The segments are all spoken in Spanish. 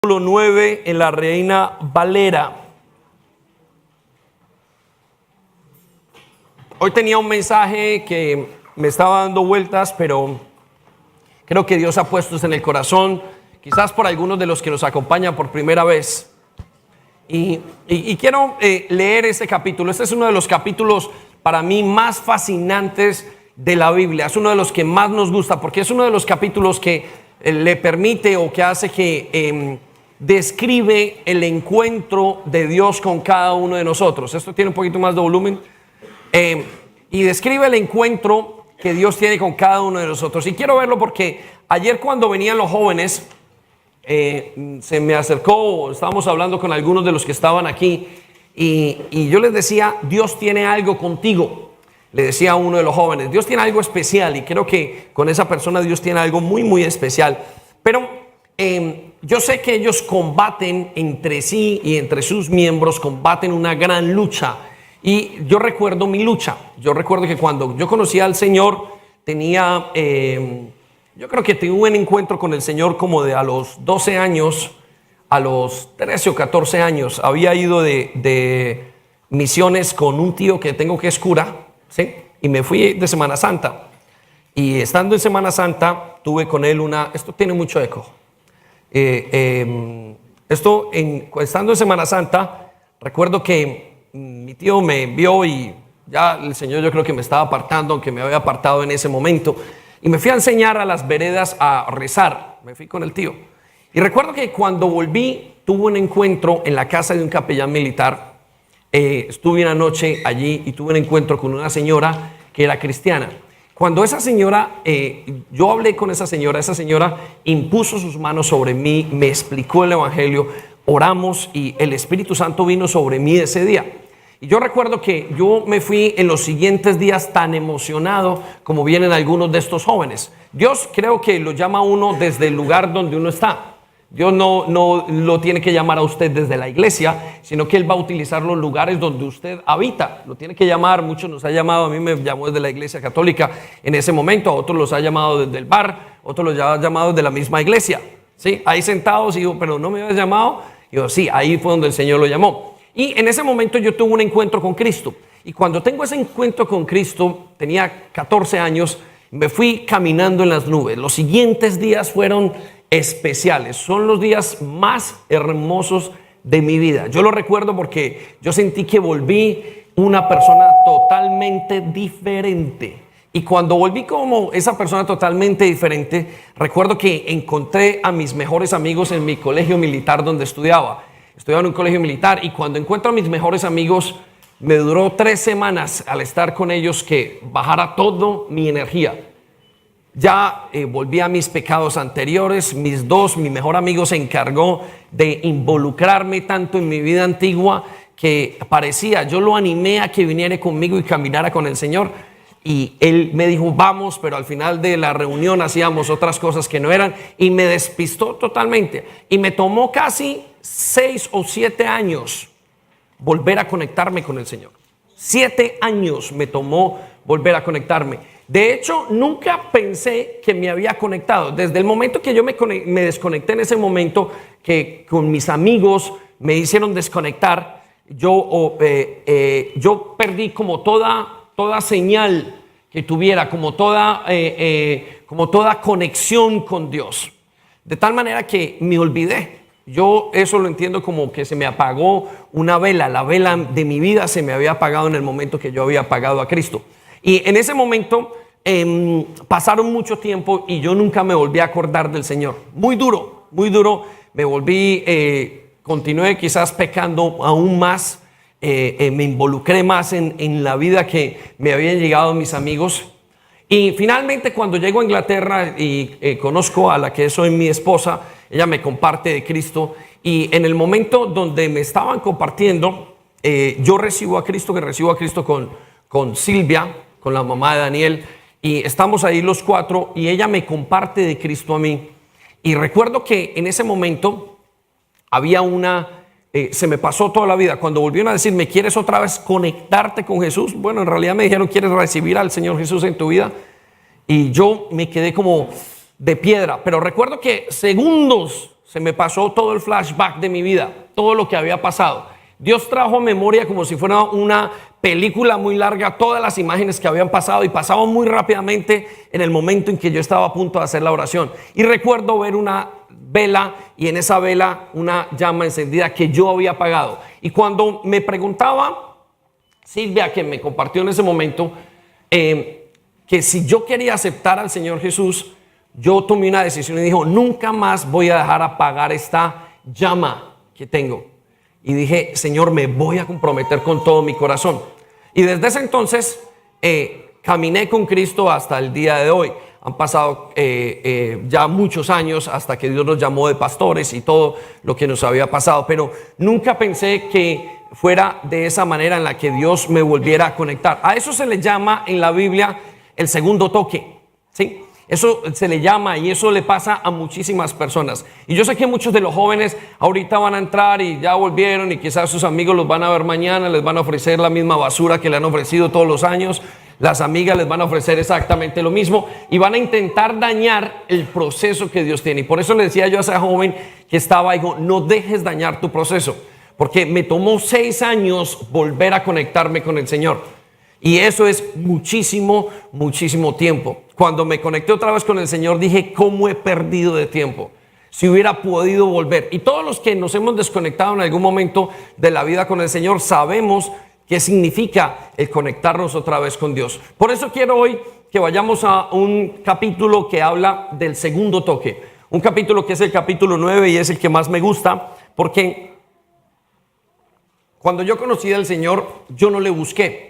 capítulo 9 en la Reina Valera. Hoy tenía un mensaje que me estaba dando vueltas, pero creo que Dios ha puesto esto en el corazón, quizás por algunos de los que nos acompañan por primera vez. Y quiero leer este capítulo. Este es uno de los capítulos para mí más fascinantes de la Biblia. Es uno de los que más nos gusta porque es uno de los capítulos que le permite o que hace que describe el encuentro de Dios con cada uno de nosotros. Esto tiene un poquito más de volumen. Y describe el encuentro que Dios tiene con cada uno de nosotros. Y quiero verlo porque ayer cuando venían los jóvenes, se me acercó, estábamos hablando con algunos de los que estaban aquí y yo les decía, Dios tiene algo contigo. Le decía a uno de los jóvenes, Dios tiene algo especial, y creo que con esa persona Dios tiene algo muy, muy especial. Pero yo sé que ellos combaten entre sí y entre sus miembros, combaten una gran lucha. Y yo recuerdo mi lucha. Yo recuerdo que cuando yo conocí al Señor tenía... yo creo que tuve un encuentro con el Señor como de a los 12 años, a los 13 o 14 años. Había ido de misiones con un tío que tengo que es cura, ¿sí? Y me fui de Semana Santa. Y estando en Semana Santa, tuve con él esto tiene mucho eco. Estando en Semana Santa, recuerdo que mi tío me vio y ya el Señor yo creo que me estaba apartando, aunque me había apartado en ese momento. Y me fui a enseñar a las veredas a rezar. Me fui con el tío. Y recuerdo que cuando volví, tuve un encuentro en la casa de un capellán militar. Estuve una noche allí y tuve un encuentro con una señora que era cristiana. Cuando esa señora, yo hablé con esa señora impuso sus manos sobre mí, me explicó el evangelio, oramos y el Espíritu Santo vino sobre mí ese día. Y yo recuerdo que yo me fui en los siguientes días tan emocionado como vienen algunos de estos jóvenes. Dios creo que lo llama a uno desde el lugar donde uno está. Dios no lo tiene que llamar a usted desde la iglesia, sino que Él va a utilizar los lugares donde usted habita. Lo tiene que llamar, muchos nos ha llamado, a mí me llamó desde la iglesia católica en ese momento, a otros los ha llamado desde el bar, otros los ha llamado desde la misma iglesia. ¿Sí? Ahí sentados y digo, pero no me habías llamado. Y yo, sí, ahí fue donde el Señor lo llamó. Y en ese momento yo tuve un encuentro con Cristo. Y cuando tengo ese encuentro con Cristo, tenía 14 años, me fui caminando en las nubes. Los siguientes días fueron especiales. Son los días más hermosos de mi vida. Yo lo recuerdo porque yo sentí que volví una persona totalmente diferente. Y cuando volví como esa persona totalmente diferente, recuerdo que encontré a mis mejores amigos en mi colegio militar donde estudiaba. Estudiaba en un colegio militar y cuando encuentro a mis mejores amigos, me duró 3 semanas al estar con ellos que bajara toda mi energía. Ya volví a mis pecados anteriores. Mi mejor amigo se encargó de involucrarme tanto en mi vida antigua que parecía, yo lo animé a que viniera conmigo y caminara con el Señor. Y él me dijo, vamos, pero al final de la reunión hacíamos otras cosas que no eran y me despistó totalmente. Y me tomó casi 6 o 7 años volver a conectarme con el Señor. 7 años me tomó volver a conectarme. De hecho, nunca pensé que me había conectado. Desde el momento que yo me desconecté en ese momento, que con mis amigos me hicieron desconectar, yo perdí como toda señal que tuviera, como toda conexión con Dios. De tal manera que me olvidé. Yo eso lo entiendo como que se me apagó una vela. La vela de mi vida se me había apagado en el momento que yo había apagado a Cristo. Y en ese momento pasaron mucho tiempo y yo nunca me volví a acordar del Señor. Muy duro, muy duro. Me volví, continué quizás pecando aún más. Me involucré más en la vida que me habían llegado mis amigos. Y finalmente cuando llego a Inglaterra y conozco a la que soy mi esposa, ella me comparte de Cristo. Y en el momento donde me estaban compartiendo, yo recibo a Cristo con Silvia, con la mamá de Daniel, y estamos ahí los 4 y ella me comparte de Cristo a mí. Y recuerdo que en ese momento había se me pasó toda la vida. Cuando volvieron a decirme, ¿quieres otra vez conectarte con Jesús? Bueno, en realidad me dijeron, ¿quieres recibir al Señor Jesús en tu vida? Y yo me quedé como de piedra. Pero recuerdo que segundos se me pasó todo el flashback de mi vida, todo lo que había pasado. Dios trajo a memoria como si fuera una película muy larga, todas las imágenes que habían pasado y pasaban muy rápidamente en el momento en que yo estaba a punto de hacer la oración. Y recuerdo ver una vela y en esa vela una llama encendida que yo había apagado. Y cuando me preguntaba Silvia, que me compartió en ese momento, que si yo quería aceptar al Señor Jesús, yo tomé una decisión y dijo, nunca más voy a dejar apagar esta llama que tengo. Y dije, Señor, me voy a comprometer con todo mi corazón. Y desde ese entonces caminé con Cristo hasta el día de hoy. Han pasado ya muchos años hasta que Dios nos llamó de pastores y todo lo que nos había pasado. Pero nunca pensé que fuera de esa manera en la que Dios me volviera a conectar. A eso se le llama en la Biblia el segundo toque, ¿sí? Eso se le llama y eso le pasa a muchísimas personas. Y yo sé que muchos de los jóvenes ahorita van a entrar y ya volvieron y quizás sus amigos los van a ver mañana, les van a ofrecer la misma basura que le han ofrecido todos los años. Las amigas les van a ofrecer exactamente lo mismo y van a intentar dañar el proceso que Dios tiene. Y por eso le decía yo a esa joven que estaba, digo, no dejes dañar tu proceso, porque me tomó 6 años volver a conectarme con el Señor. Y eso es muchísimo, muchísimo tiempo. Cuando me conecté otra vez con el Señor, dije, ¿cómo he perdido de tiempo? Si hubiera podido volver. Y todos los que nos hemos desconectado en algún momento de la vida con el Señor, sabemos qué significa el conectarnos otra vez con Dios. Por eso quiero hoy que vayamos a un capítulo que habla del segundo toque. Un capítulo que es el capítulo 9 y es el que más me gusta, porque cuando yo conocí al Señor, yo no le busqué.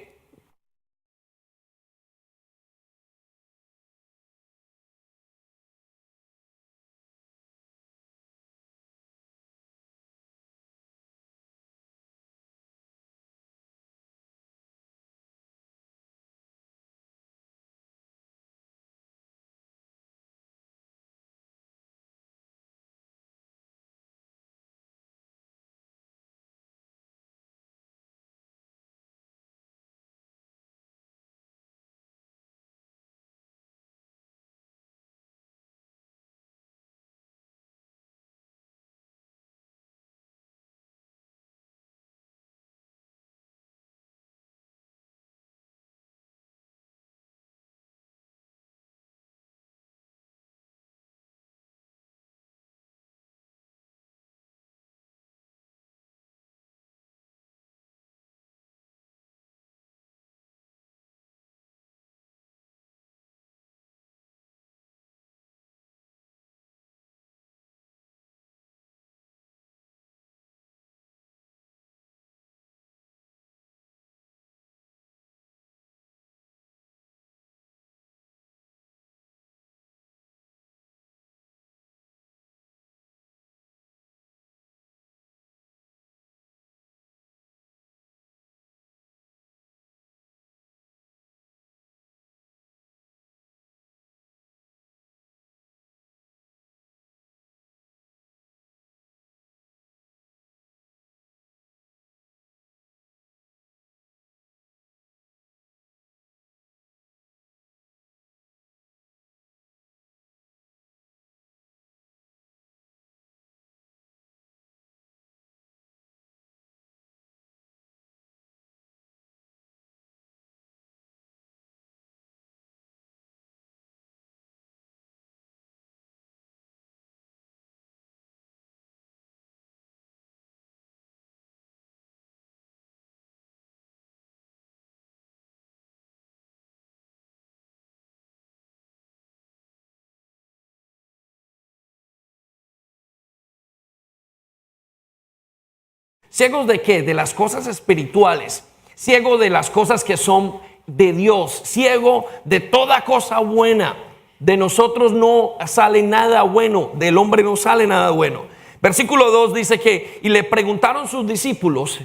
¿Ciegos de qué? De las cosas espirituales, ciego de las cosas que son de Dios, ciego de toda cosa buena. De nosotros no sale nada bueno, del hombre no sale nada bueno. Versículo 2 dice que, y le preguntaron sus discípulos,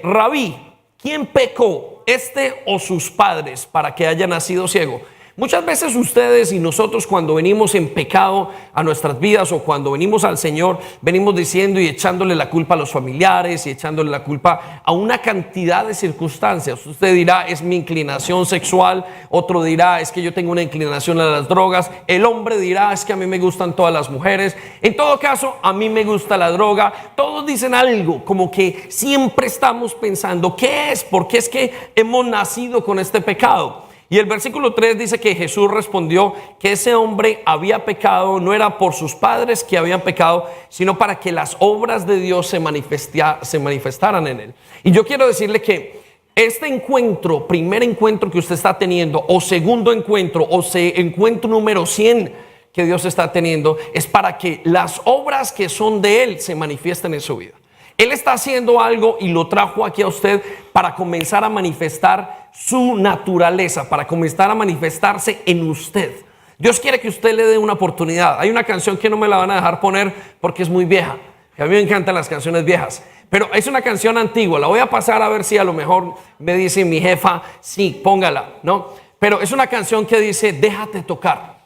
Rabí, ¿quién pecó, este o sus padres, para que haya nacido ciego? Muchas veces ustedes y nosotros, cuando venimos en pecado a nuestras vidas o cuando venimos al Señor, venimos diciendo y echándole la culpa a los familiares y echándole la culpa a una cantidad de circunstancias. Usted dirá, es mi inclinación sexual. Otro dirá, es que yo tengo una inclinación a las drogas. El hombre dirá, es que a mí me gustan todas las mujeres. En todo caso, a mí me gusta la droga. Todos dicen algo, como que siempre estamos pensando, ¿qué es? ¿Por qué es que hemos nacido con este pecado? Y el versículo 3 dice que Jesús respondió que ese hombre había pecado, no era por sus padres que habían pecado, sino para que las obras de Dios se manifestaran en él. Y yo quiero decirle que este encuentro, primer encuentro que usted está teniendo, o segundo encuentro, o encuentro número 100 que Dios está teniendo, es para que las obras que son de él se manifiesten en su vida. Él está haciendo algo y lo trajo aquí a usted para comenzar a manifestar su naturaleza, para comenzar a manifestarse en usted. Dios quiere que usted le dé una oportunidad. Hay una canción que no me la van a dejar poner porque es muy vieja. A mí me encantan las canciones viejas, pero es una canción antigua. La voy a pasar a ver si a lo mejor me dice mi jefa, sí, póngala, ¿no? Pero es una canción que dice, déjate tocar,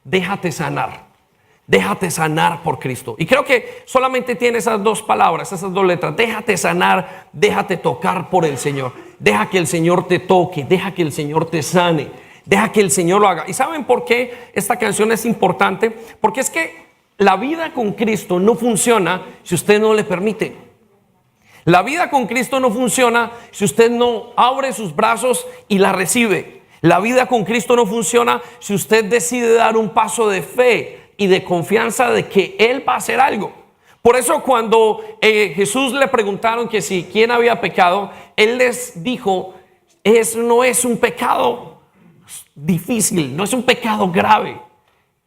déjate sanar. Déjate sanar por Cristo. Y creo que solamente tiene esas dos palabras, esas dos letras. Déjate sanar, déjate tocar por el Señor. Deja que el Señor te toque, deja que el Señor te sane, deja que el Señor lo haga. ¿Y saben por qué esta canción es importante? Porque es que la vida con Cristo no funciona si usted no le permite. La vida con Cristo no funciona si usted no abre sus brazos y la recibe. La vida con Cristo no funciona si usted decide dar un paso de fe y de confianza de que Él va a hacer algo. Por eso cuando Jesús le preguntaron que si quién había pecado, Él les dijo, no es un pecado difícil, no es un pecado grave.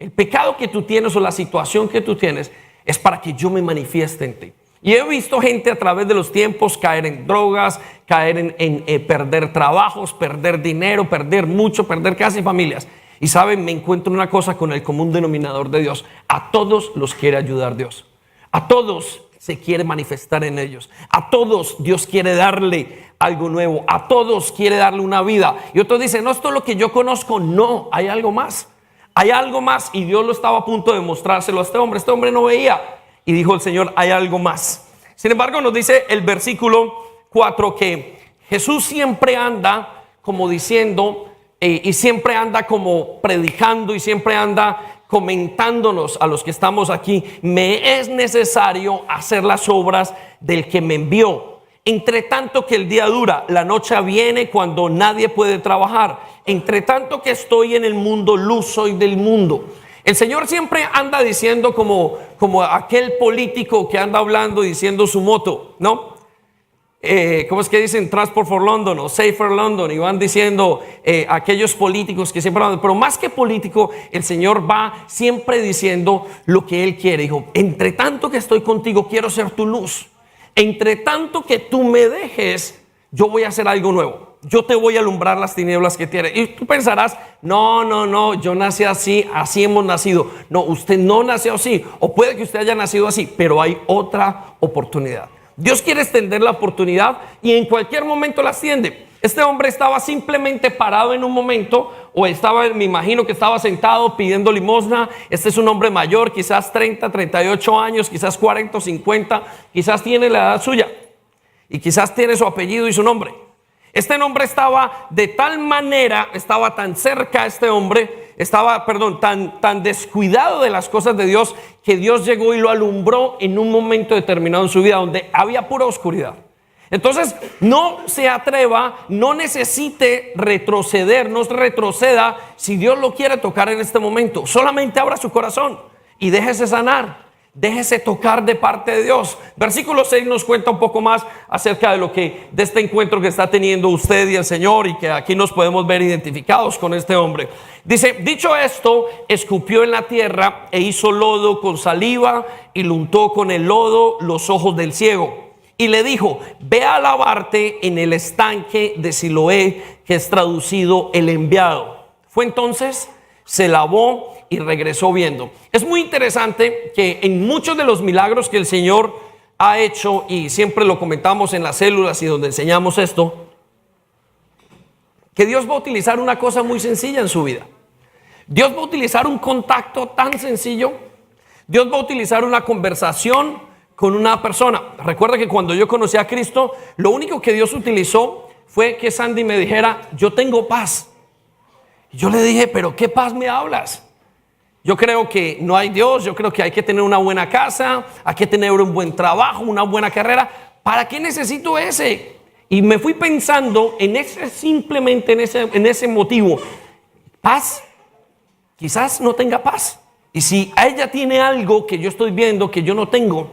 El pecado que tú tienes o la situación que tú tienes es para que yo me manifieste en ti. Y he visto gente a través de los tiempos caer en drogas, caer en perder trabajos, perder dinero, perder mucho, perder casi familias. Y saben, me encuentro una cosa con el común denominador de Dios. A todos los quiere ayudar Dios. A todos se quiere manifestar en ellos. A todos Dios quiere darle algo nuevo. A todos quiere darle una vida. Y otros dicen, no, esto es lo que yo conozco. No, hay algo más. Hay algo más. Y Dios lo estaba a punto de mostrárselo a este hombre. Este hombre no veía. Y dijo el Señor, hay algo más. Sin embargo, nos dice el versículo 4 que Jesús siempre anda como diciendo... y siempre anda como predicando y siempre anda comentándonos a los que estamos aquí, me es necesario hacer las obras del que me envió. Entre tanto que el día dura, la noche viene cuando nadie puede trabajar. Entre tanto que estoy en el mundo, luz soy del mundo. El Señor siempre anda diciendo como aquel político que anda hablando diciendo su moto, ¿no? ¿Cómo es que dicen? Transport for London o Safer London, y van diciendo aquellos políticos que siempre hablan, pero más que político, el Señor va siempre diciendo lo que Él quiere. Dijo, entre tanto que estoy contigo, quiero ser tu luz. Entre tanto que tú me dejes, yo voy a hacer algo nuevo. Yo te voy a alumbrar las tinieblas que tienes. Y tú pensarás, no, yo nací así, así hemos nacido. No, usted no nació así, o puede que usted haya nacido así, pero hay otra oportunidad. Dios quiere extender la oportunidad y en cualquier momento la extiende. Este hombre estaba simplemente parado en un momento, o estaba, me imagino que estaba sentado pidiendo limosna. Este es un hombre mayor, quizás 30, 38 años, quizás 40 o 50, quizás tiene la edad suya y quizás tiene su apellido y su nombre. Este hombre estaba de tal manera, estaba tan cerca a este hombre, tan descuidado de las cosas de Dios, que Dios llegó y lo alumbró en un momento determinado en su vida donde había pura oscuridad. Entonces no se atreva, no necesite retroceder, no retroceda si Dios lo quiere tocar en este momento. Solamente abra su corazón y déjese sanar. Déjese tocar de parte de Dios. Versículo 6 nos cuenta un poco más acerca de este encuentro que está teniendo usted y el Señor, y que aquí nos podemos ver identificados con este hombre. Dice, dicho esto, escupió en la tierra e hizo lodo con saliva y lo untó con el lodo los ojos del ciego. Y le dijo, ve a lavarte en el estanque de Siloé, que es traducido el enviado. Fue entonces, se lavó y regresó viendo. Es muy interesante que en muchos de los milagros que el Señor ha hecho, y siempre lo comentamos en las células y donde enseñamos esto, que Dios va a utilizar una cosa muy sencilla en su vida. Dios va a utilizar un contacto tan sencillo. Dios va a utilizar una conversación con una persona. Recuerda que cuando yo conocí a Cristo, lo único que Dios utilizó fue que Sandy me dijera: yo tengo paz. Y yo le dije: pero ¿qué paz me hablas? Yo creo que no hay Dios. Yo creo que hay que tener una buena casa, hay que tener un buen trabajo, una buena carrera. ¿Para qué necesito ese? Y me fui pensando en ese, simplemente en ese motivo. Paz. Quizás no tenga paz. Y si a ella tiene algo que yo estoy viendo que yo no tengo,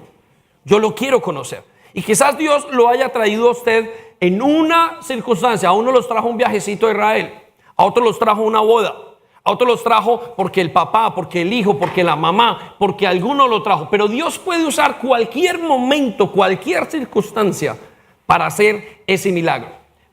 yo lo quiero conocer. Y quizás Dios lo haya traído a usted en una circunstancia. A uno los trajo un viajecito a Israel, a otros los trajo una boda, a otros los trajo porque el papá, porque el hijo, porque la mamá, porque alguno lo trajo. Pero Dios puede usar cualquier momento, cualquier circunstancia para hacer ese milagro.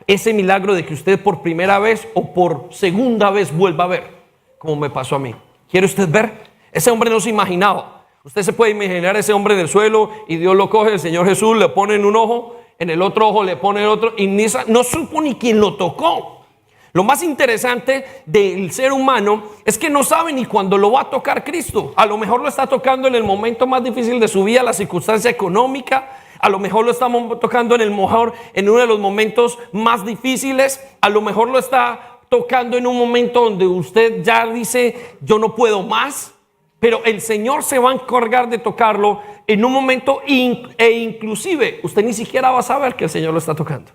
Ese milagro de que usted por primera vez o por segunda vez vuelva a ver, como me pasó a mí. ¿Quiere usted ver? Ese hombre no se imaginaba. Usted se puede imaginar ese hombre del suelo y Dios lo coge, el Señor Jesús le pone en un ojo, en el otro ojo le pone el otro y no supo ni quién lo tocó. Lo más interesante del ser humano es que no sabe ni cuándo lo va a tocar Cristo. A lo mejor lo está tocando en el momento más difícil de su vida, la circunstancia económica. A lo mejor lo estamos tocando en uno de los momentos más difíciles. A lo mejor lo está tocando en un momento donde usted ya dice: yo no puedo más. Pero el Señor se va a encargar de tocarlo en un momento e inclusive usted ni siquiera va a saber que el Señor lo está tocando.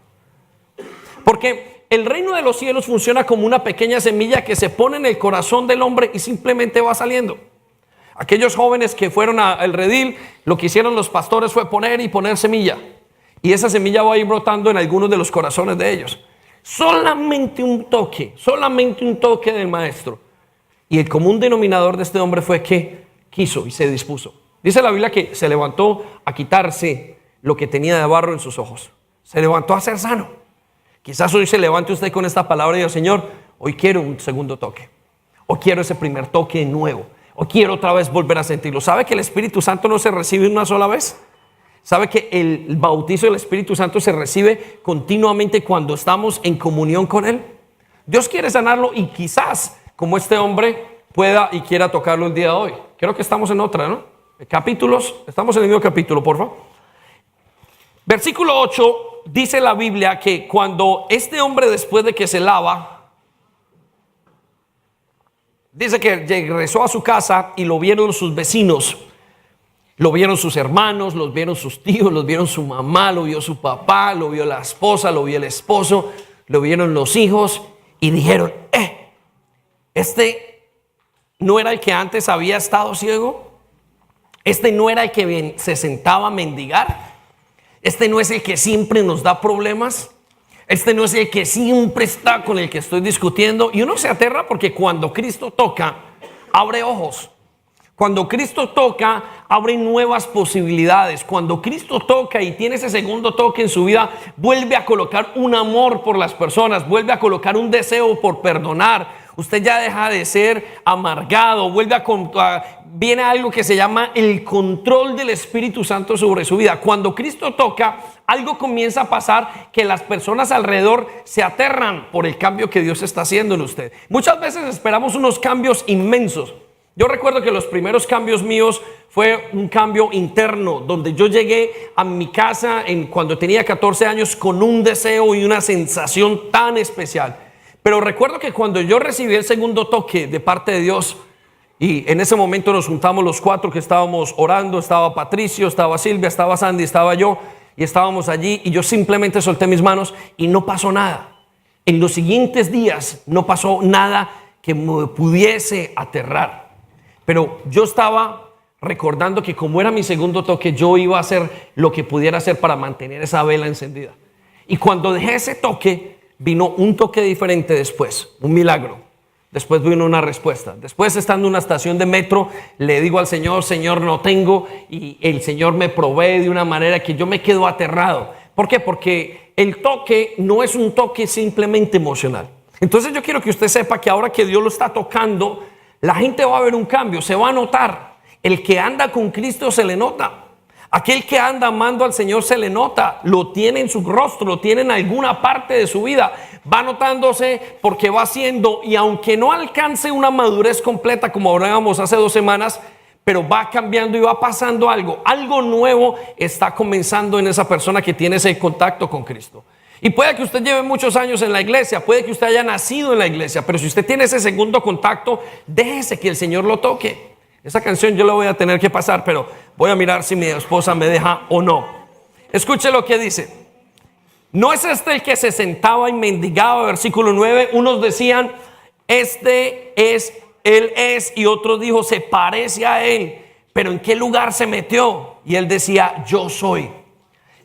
Porque el reino de los cielos funciona como una pequeña semilla que se pone en el corazón del hombre y simplemente va saliendo. Aquellos jóvenes que fueron al redil, lo que hicieron los pastores fue poner semilla. Y esa semilla va a ir brotando en algunos de los corazones de ellos. Solamente un toque del maestro. Y el común denominador de este hombre fue que quiso y se dispuso. Dice la Biblia que se levantó a quitarse lo que tenía de barro en sus ojos. Se levantó a ser sano. Quizás hoy se levante usted con esta palabra y diga: Señor, hoy quiero un segundo toque. O quiero ese primer toque nuevo. O quiero otra vez volver a sentirlo. ¿Sabe que el Espíritu Santo no se recibe una sola vez? ¿Sabe que el bautizo del Espíritu Santo se recibe continuamente cuando estamos en comunión con Él? Dios quiere sanarlo y quizás, como este hombre, pueda y quiera tocarlo el día de hoy. Creo que estamos en otra, ¿no? Capítulos, estamos en el mismo capítulo, por favor. Versículo 8, dice la Biblia que cuando este hombre, después de que se lava, dice que regresó a su casa y lo vieron sus vecinos, lo vieron sus hermanos, los vieron sus tíos, los vieron su mamá, lo vio su papá, lo vio la esposa, lo vio el esposo, lo vieron los hijos y dijeron: ¿este no era el que antes había estado ciego? ¿Este no era el que se sentaba a mendigar? ¿Este no es el que siempre nos da problemas? ¿Este no es el que siempre está con el que estoy discutiendo? Y uno se aterra porque cuando Cristo toca, abre ojos. Cuando Cristo toca, abre nuevas posibilidades. Cuando Cristo toca y tiene ese segundo toque en su vida, vuelve a colocar un amor por las personas, vuelve a colocar un deseo por perdonar. Usted ya deja de ser amargado, viene algo que se llama el control del Espíritu Santo sobre su vida. Cuando Cristo toca, algo comienza a pasar que las personas alrededor se aterran por el cambio que Dios está haciendo en usted. Muchas veces esperamos unos cambios inmensos. Yo recuerdo que los primeros cambios míos fue un cambio interno, donde yo llegué a mi casa cuando tenía 14 años con un deseo y una sensación tan especial. Pero recuerdo que cuando yo recibí el segundo toque de parte de Dios, y en ese momento nos juntamos los cuatro que estábamos orando, estaba Patricio, estaba Silvia, estaba Sandy, estaba yo, y estábamos allí, y yo simplemente solté mis manos y no pasó nada. En los siguientes días no pasó nada que me pudiese aterrar. Pero yo estaba recordando que como era mi segundo toque, yo iba a hacer lo que pudiera hacer para mantener esa vela encendida. Y cuando dejé ese toque, vino un toque diferente después, un milagro. Después vino una respuesta. Después, estando en una estación de metro, le digo al Señor: Señor, no tengo. Y el Señor me provee de una manera que yo me quedo aterrado. ¿Por qué? Porque el toque no es un toque simplemente emocional. Entonces yo quiero que usted sepa que ahora que Dios lo está tocando, la gente va a ver un cambio, se va a notar. El que anda con Cristo se le nota. Aquel que anda amando al Señor se le nota, lo tiene en su rostro, lo tiene en alguna parte de su vida. Va notándose porque va haciendo, y aunque no alcance una madurez completa como hablábamos hace 2 semanas, pero va cambiando y va pasando algo nuevo está comenzando en esa persona que tiene ese contacto con Cristo. Y puede que usted lleve muchos años en la iglesia, puede que usted haya nacido en la iglesia, pero si usted tiene ese segundo contacto, déjese que el Señor lo toque. Esa canción yo la voy a tener que pasar, pero voy a mirar si mi esposa me deja o no. Escuche lo que dice. ¿No es este el que se sentaba y mendigaba? Versículo 9. Unos decían, este es, él es, y otros dijo, se parece a él. Pero ¿en qué lugar se metió? Y él decía, yo soy.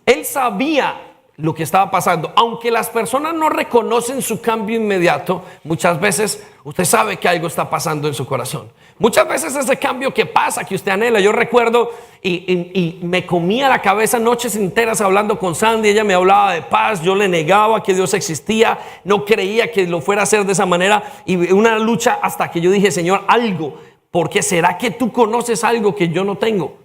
Él sabía lo que estaba pasando. Aunque las personas no reconocen su cambio inmediato, muchas veces usted sabe que algo está pasando en su corazón. Muchas veces ese cambio que pasa, que usted anhela. Yo recuerdo y me comía la cabeza noches enteras hablando con Sandy. Ella me hablaba de paz, yo le negaba que Dios existía, no creía que lo fuera a hacer de esa manera, y una lucha hasta que yo dije, Señor, algo, porque ¿será que tú conoces algo que yo no tengo?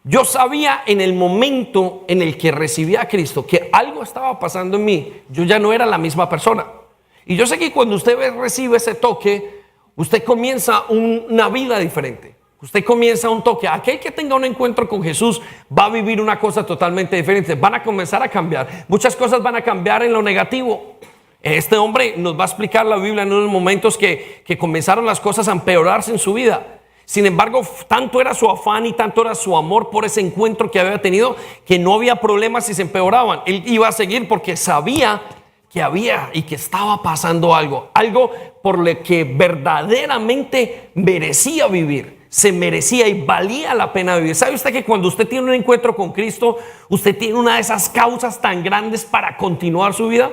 Yo sabía en el momento en el que recibí a Cristo que algo estaba pasando en mí. Yo ya no era la misma persona. Y yo sé que cuando usted recibe ese toque, usted comienza una vida diferente. Usted comienza un toque. Aquel que tenga un encuentro con Jesús va a vivir una cosa totalmente diferente. Van a comenzar a cambiar. Muchas cosas van a cambiar en lo negativo. Este hombre nos va a explicar la Biblia en unos momentos que comenzaron las cosas a empeorarse en su vida. Sin embargo, tanto era su afán y tanto era su amor por ese encuentro que había tenido, que no había problemas si se empeoraban. Él iba a seguir porque sabía que había y que estaba pasando algo por lo que verdaderamente merecía vivir, se merecía y valía la pena vivir. ¿Sabe usted que cuando usted tiene un encuentro con Cristo, usted tiene una de esas causas tan grandes para continuar su vida?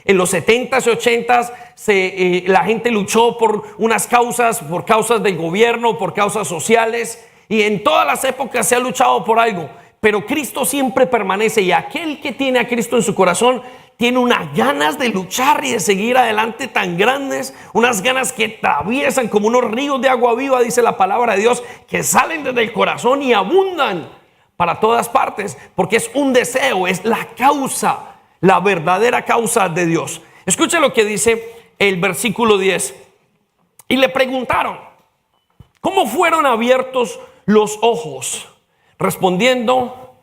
En los 70s y 80s la gente luchó por unas causas, por causas del gobierno, por causas sociales, y en todas las épocas se ha luchado por algo, pero Cristo siempre permanece, y aquel que tiene a Cristo en su corazón tiene unas ganas de luchar y de seguir adelante tan grandes, unas ganas que atraviesan como unos ríos de agua viva, dice la palabra de Dios, que salen desde el corazón y abundan para todas partes, porque es un deseo, es la causa, la verdadera causa de Dios. Escuche lo que dice el versículo 10. Y le preguntaron, ¿cómo fueron abiertos los ojos? Respondiendo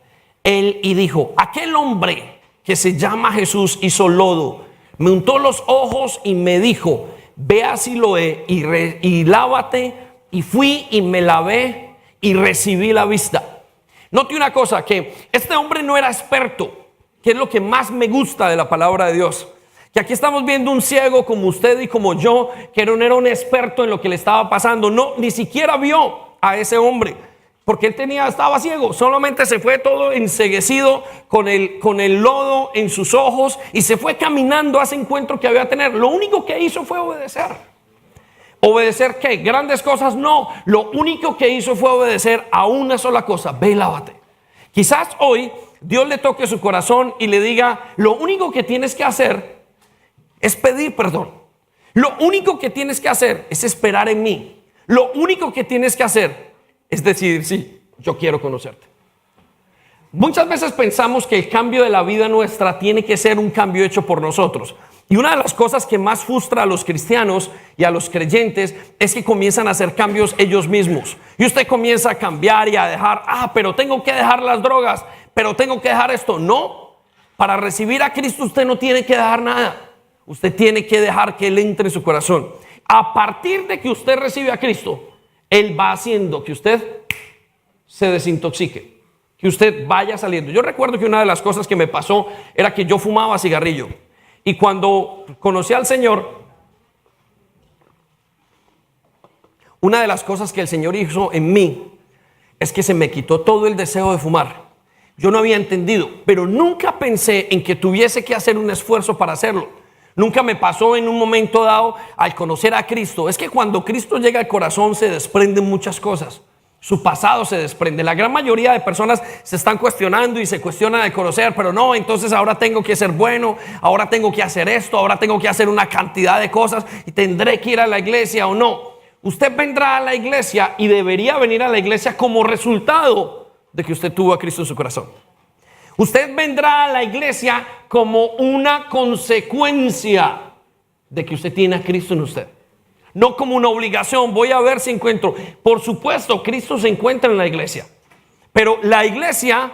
él y dijo, aquel hombre que se llama Jesús hizo lodo, me untó los ojos y me dijo, ve a Siloé y lávate. Y fui y me lavé y recibí la vista. Note una cosa, que este hombre no era experto, que es lo que más me gusta de la palabra de Dios. Que aquí estamos viendo un ciego como usted y como yo, que no era un experto en lo que le estaba pasando. No, ni siquiera vio a ese hombre, porque él estaba ciego. Solamente se fue todo enceguecido con el lodo en sus ojos y se fue caminando a ese encuentro que había a tener. Lo único que hizo fue obedecer. ¿Obedecer qué? ¿Grandes cosas? No. Lo único que hizo fue obedecer a una sola cosa: ve y lávate. Quizás hoy Dios le toque su corazón y le diga, lo único que tienes que hacer es pedir perdón. Lo único que tienes que hacer es esperar en mí. Lo único que tienes que hacer es decidir, sí, yo quiero conocerte. Muchas veces pensamos que el cambio de la vida nuestra tiene que ser un cambio hecho por nosotros. Y una de las cosas que más frustra a los cristianos y a los creyentes es que comienzan a hacer cambios ellos mismos. Y usted comienza a cambiar y a dejar, pero tengo que dejar las drogas, pero tengo que dejar esto. No, para recibir a Cristo usted no tiene que dejar nada. Usted tiene que dejar que Él entre en su corazón. A partir de que usted recibe a Cristo, Él va haciendo que usted se desintoxique, que usted vaya saliendo. Yo recuerdo que una de las cosas que me pasó era que yo fumaba cigarrillo. Y cuando conocí al Señor, una de las cosas que el Señor hizo en mí es que se me quitó todo el deseo de fumar. Yo no había entendido, pero nunca pensé en que tuviese que hacer un esfuerzo para hacerlo. Nunca me pasó en un momento dado al conocer a Cristo. Es que cuando Cristo llega al corazón se desprenden muchas cosas. Su pasado se desprende. La gran mayoría de personas se están cuestionando y se cuestionan al conocer, pero no, entonces ahora tengo que ser bueno, ahora tengo que hacer esto, ahora tengo que hacer una cantidad de cosas y tendré que ir a la iglesia o no. Usted vendrá a la iglesia y debería venir a la iglesia como resultado de que usted tuvo a Cristo en su corazón. Usted vendrá a la iglesia como una consecuencia de que usted tiene a Cristo en usted. No como una obligación, voy a ver si encuentro. Por supuesto, Cristo se encuentra en la iglesia. Pero la iglesia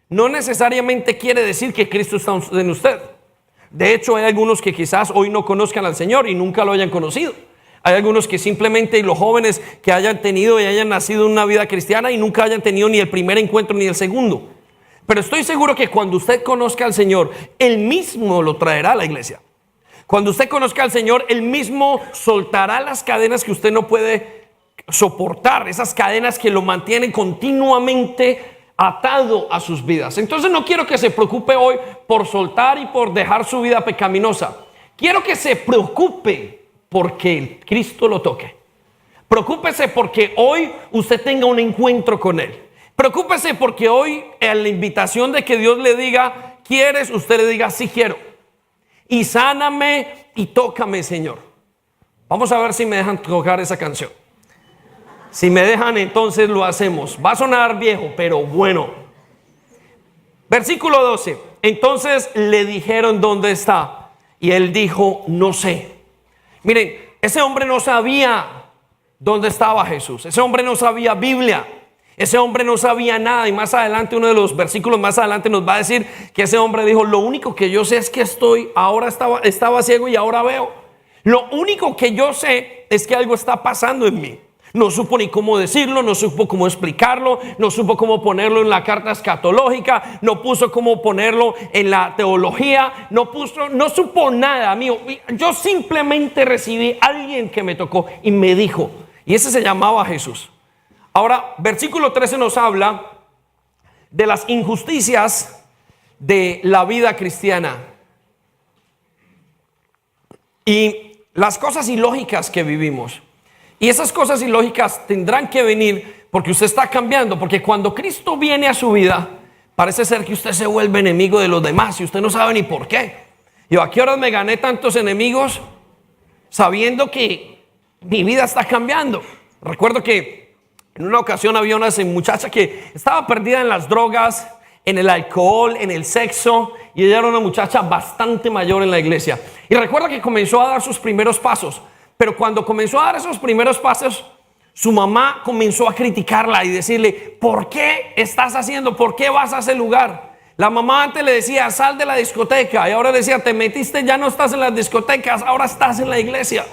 no necesariamente quiere decir que Cristo está en usted. De hecho, hay algunos que quizás hoy no conozcan al Señor y nunca lo hayan conocido. Hay algunos que simplemente, y los jóvenes que hayan tenido y hayan nacido en una vida cristiana y nunca hayan tenido ni el primer encuentro ni el segundo. Pero estoy seguro que cuando usted conozca al Señor, Él mismo lo traerá a la iglesia. Cuando usted conozca al Señor, Él mismo soltará las cadenas que usted no puede soportar, esas cadenas que lo mantienen continuamente atado a sus vidas. Entonces no quiero que se preocupe hoy por soltar y por dejar su vida pecaminosa. Quiero que se preocupe porque Cristo lo toque. Preocúpese porque hoy usted tenga un encuentro con Él. Preocúpese porque hoy en la invitación de que Dios le diga, ¿quieres? Usted le diga, sí quiero. Y sáname y tócame, Señor. Vamos a ver si me dejan tocar esa canción. Si me dejan, entonces lo hacemos. Va a sonar viejo, pero bueno. Versículo 12. Entonces le dijeron dónde está. Y él dijo, no sé. Miren, ese hombre no sabía dónde estaba Jesús. Ese hombre no sabía Biblia. Ese hombre no sabía nada. Y más adelante, uno de los versículos más adelante nos va a decir que ese hombre dijo, lo único que yo sé es que estaba ciego y ahora veo. Lo único que yo sé es que algo está pasando en mí. No supo ni cómo decirlo, no supo cómo explicarlo, no supo cómo ponerlo en la carta escatológica, no puso cómo ponerlo en la teología, no supo nada, amigo. Yo simplemente recibí a alguien que me tocó y me dijo, y ese se llamaba Jesús. Ahora, versículo 13 nos habla de las injusticias de la vida cristiana y las cosas ilógicas que vivimos. Y esas cosas ilógicas tendrán que venir porque usted está cambiando. Porque cuando Cristo viene a su vida, parece ser que usted se vuelve enemigo de los demás y usted no sabe ni por qué. Yo, ¿a qué horas me gané tantos enemigos sabiendo que mi vida está cambiando? Recuerdo que en una ocasión había una muchacha que estaba perdida en las drogas, en el alcohol, en el sexo, y ella era una muchacha bastante mayor en la iglesia. Y recuerdo que comenzó a dar sus primeros pasos. Pero cuando comenzó a dar esos primeros pasos, su mamá comenzó a criticarla y decirle, ¿por qué estás haciendo? ¿Por qué vas a ese lugar? La mamá antes le decía, sal de la discoteca. Y ahora le decía, te metiste, ya no estás en las discotecas, ahora estás en la iglesia.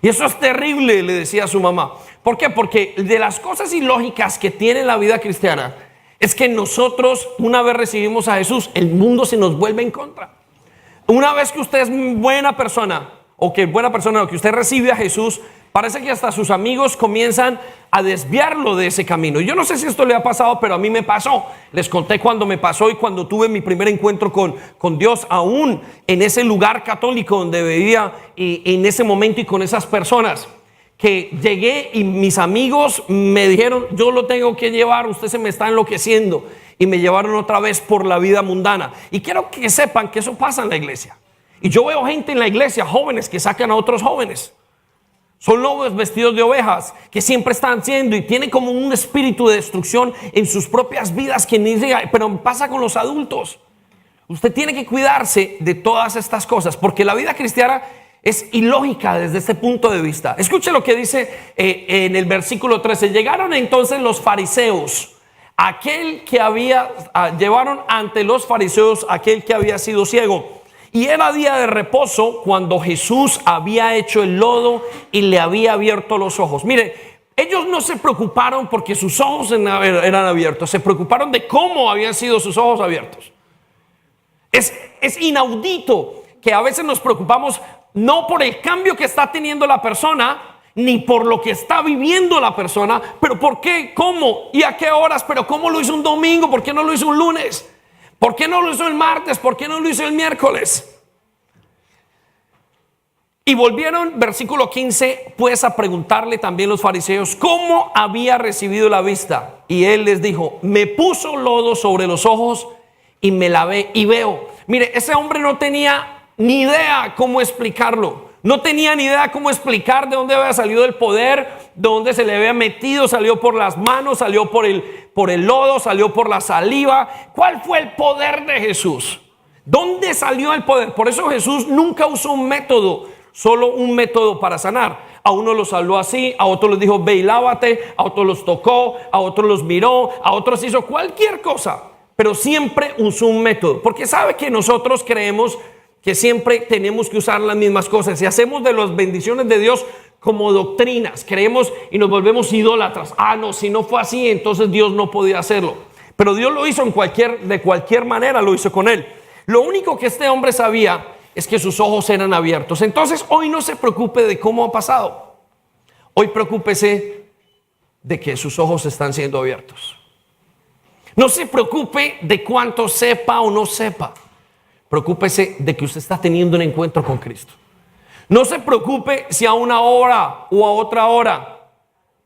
Y eso es terrible, le decía a su mamá. ¿Por qué? Porque de las cosas ilógicas que tiene la vida cristiana es que nosotros, una vez recibimos a Jesús, el mundo se nos vuelve en contra. Una vez que usted es buena persona, o que usted recibe a Jesús, parece que hasta sus amigos comienzan a desviarlo de ese camino. Yo no sé si esto le ha pasado, pero a mí me pasó. Les conté cuando me pasó y cuando tuve mi primer encuentro con Dios, aún en ese lugar católico donde vivía y en ese momento y con esas personas. Que llegué y mis amigos me dijeron, yo lo tengo que llevar, usted se me está enloqueciendo. Y me llevaron otra vez por la vida mundana. Y quiero que sepan que eso pasa en la iglesia. Y yo veo gente en la iglesia, jóvenes que sacan a otros jóvenes. Son lobos vestidos de ovejas que siempre están haciendo y tienen como un espíritu de destrucción en sus propias vidas que ni llega, pero pasa con los adultos. Usted tiene que cuidarse de todas estas cosas porque la vida cristiana es ilógica desde este punto de vista. Escuche lo que dice en el versículo 13. Llegaron entonces los fariseos, llevaron ante los fariseos aquel que había sido ciego. Y era día de reposo cuando Jesús había hecho el lodo y le había abierto los ojos. Mire, ellos no se preocuparon porque sus ojos eran abiertos, se preocuparon de cómo habían sido sus ojos abiertos. Es inaudito que a veces nos preocupamos no por el cambio que está teniendo la persona, ni por lo que está viviendo la persona, pero por qué, cómo y a qué horas, pero cómo lo hizo un domingo, por qué no lo hizo un lunes. ¿Por qué no lo hizo el martes? ¿Por qué no lo hizo el miércoles? Y volvieron, versículo 15, pues a preguntarle también los fariseos cómo había recibido la vista. Y él les dijo, me puso lodo sobre los ojos y me lavé y veo. Mire, ese hombre no tenía ni idea cómo explicarlo. No tenía ni idea cómo explicar de dónde había salido el poder, de dónde se le había metido, salió por las manos, salió por el lodo, salió por la saliva. ¿Cuál fue el poder de Jesús? ¿Dónde salió el poder? Por eso Jesús nunca usó un método, solo un método para sanar. A uno los habló así, a otros les dijo ve y lávate, a otros los tocó, a otros los miró, a otros hizo cualquier cosa, pero siempre usó un método, porque sabe que nosotros creemos que siempre tenemos que usar las mismas cosas y hacemos de las bendiciones de Dios como doctrinas, creemos y nos volvemos idólatras. No, si no fue así, entonces Dios no podía hacerlo, pero Dios lo hizo de cualquier manera, lo hizo con él. Lo único que este hombre sabía es que sus ojos eran abiertos. Entonces hoy no se preocupe de cómo ha pasado, hoy preocúpese de que sus ojos están siendo abiertos. No se preocupe de cuánto sepa o no sepa, preocúpese de que usted está teniendo un encuentro con Cristo. No se preocupe si a una hora o a otra hora,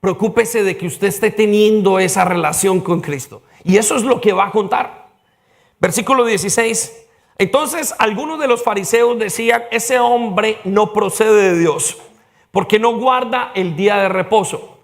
preocúpese de que usted esté teniendo esa relación con Cristo, y eso es lo que va a contar. Versículo 16. Entonces algunos de los fariseos decían: ese hombre no procede de Dios, porque no guarda el día de reposo.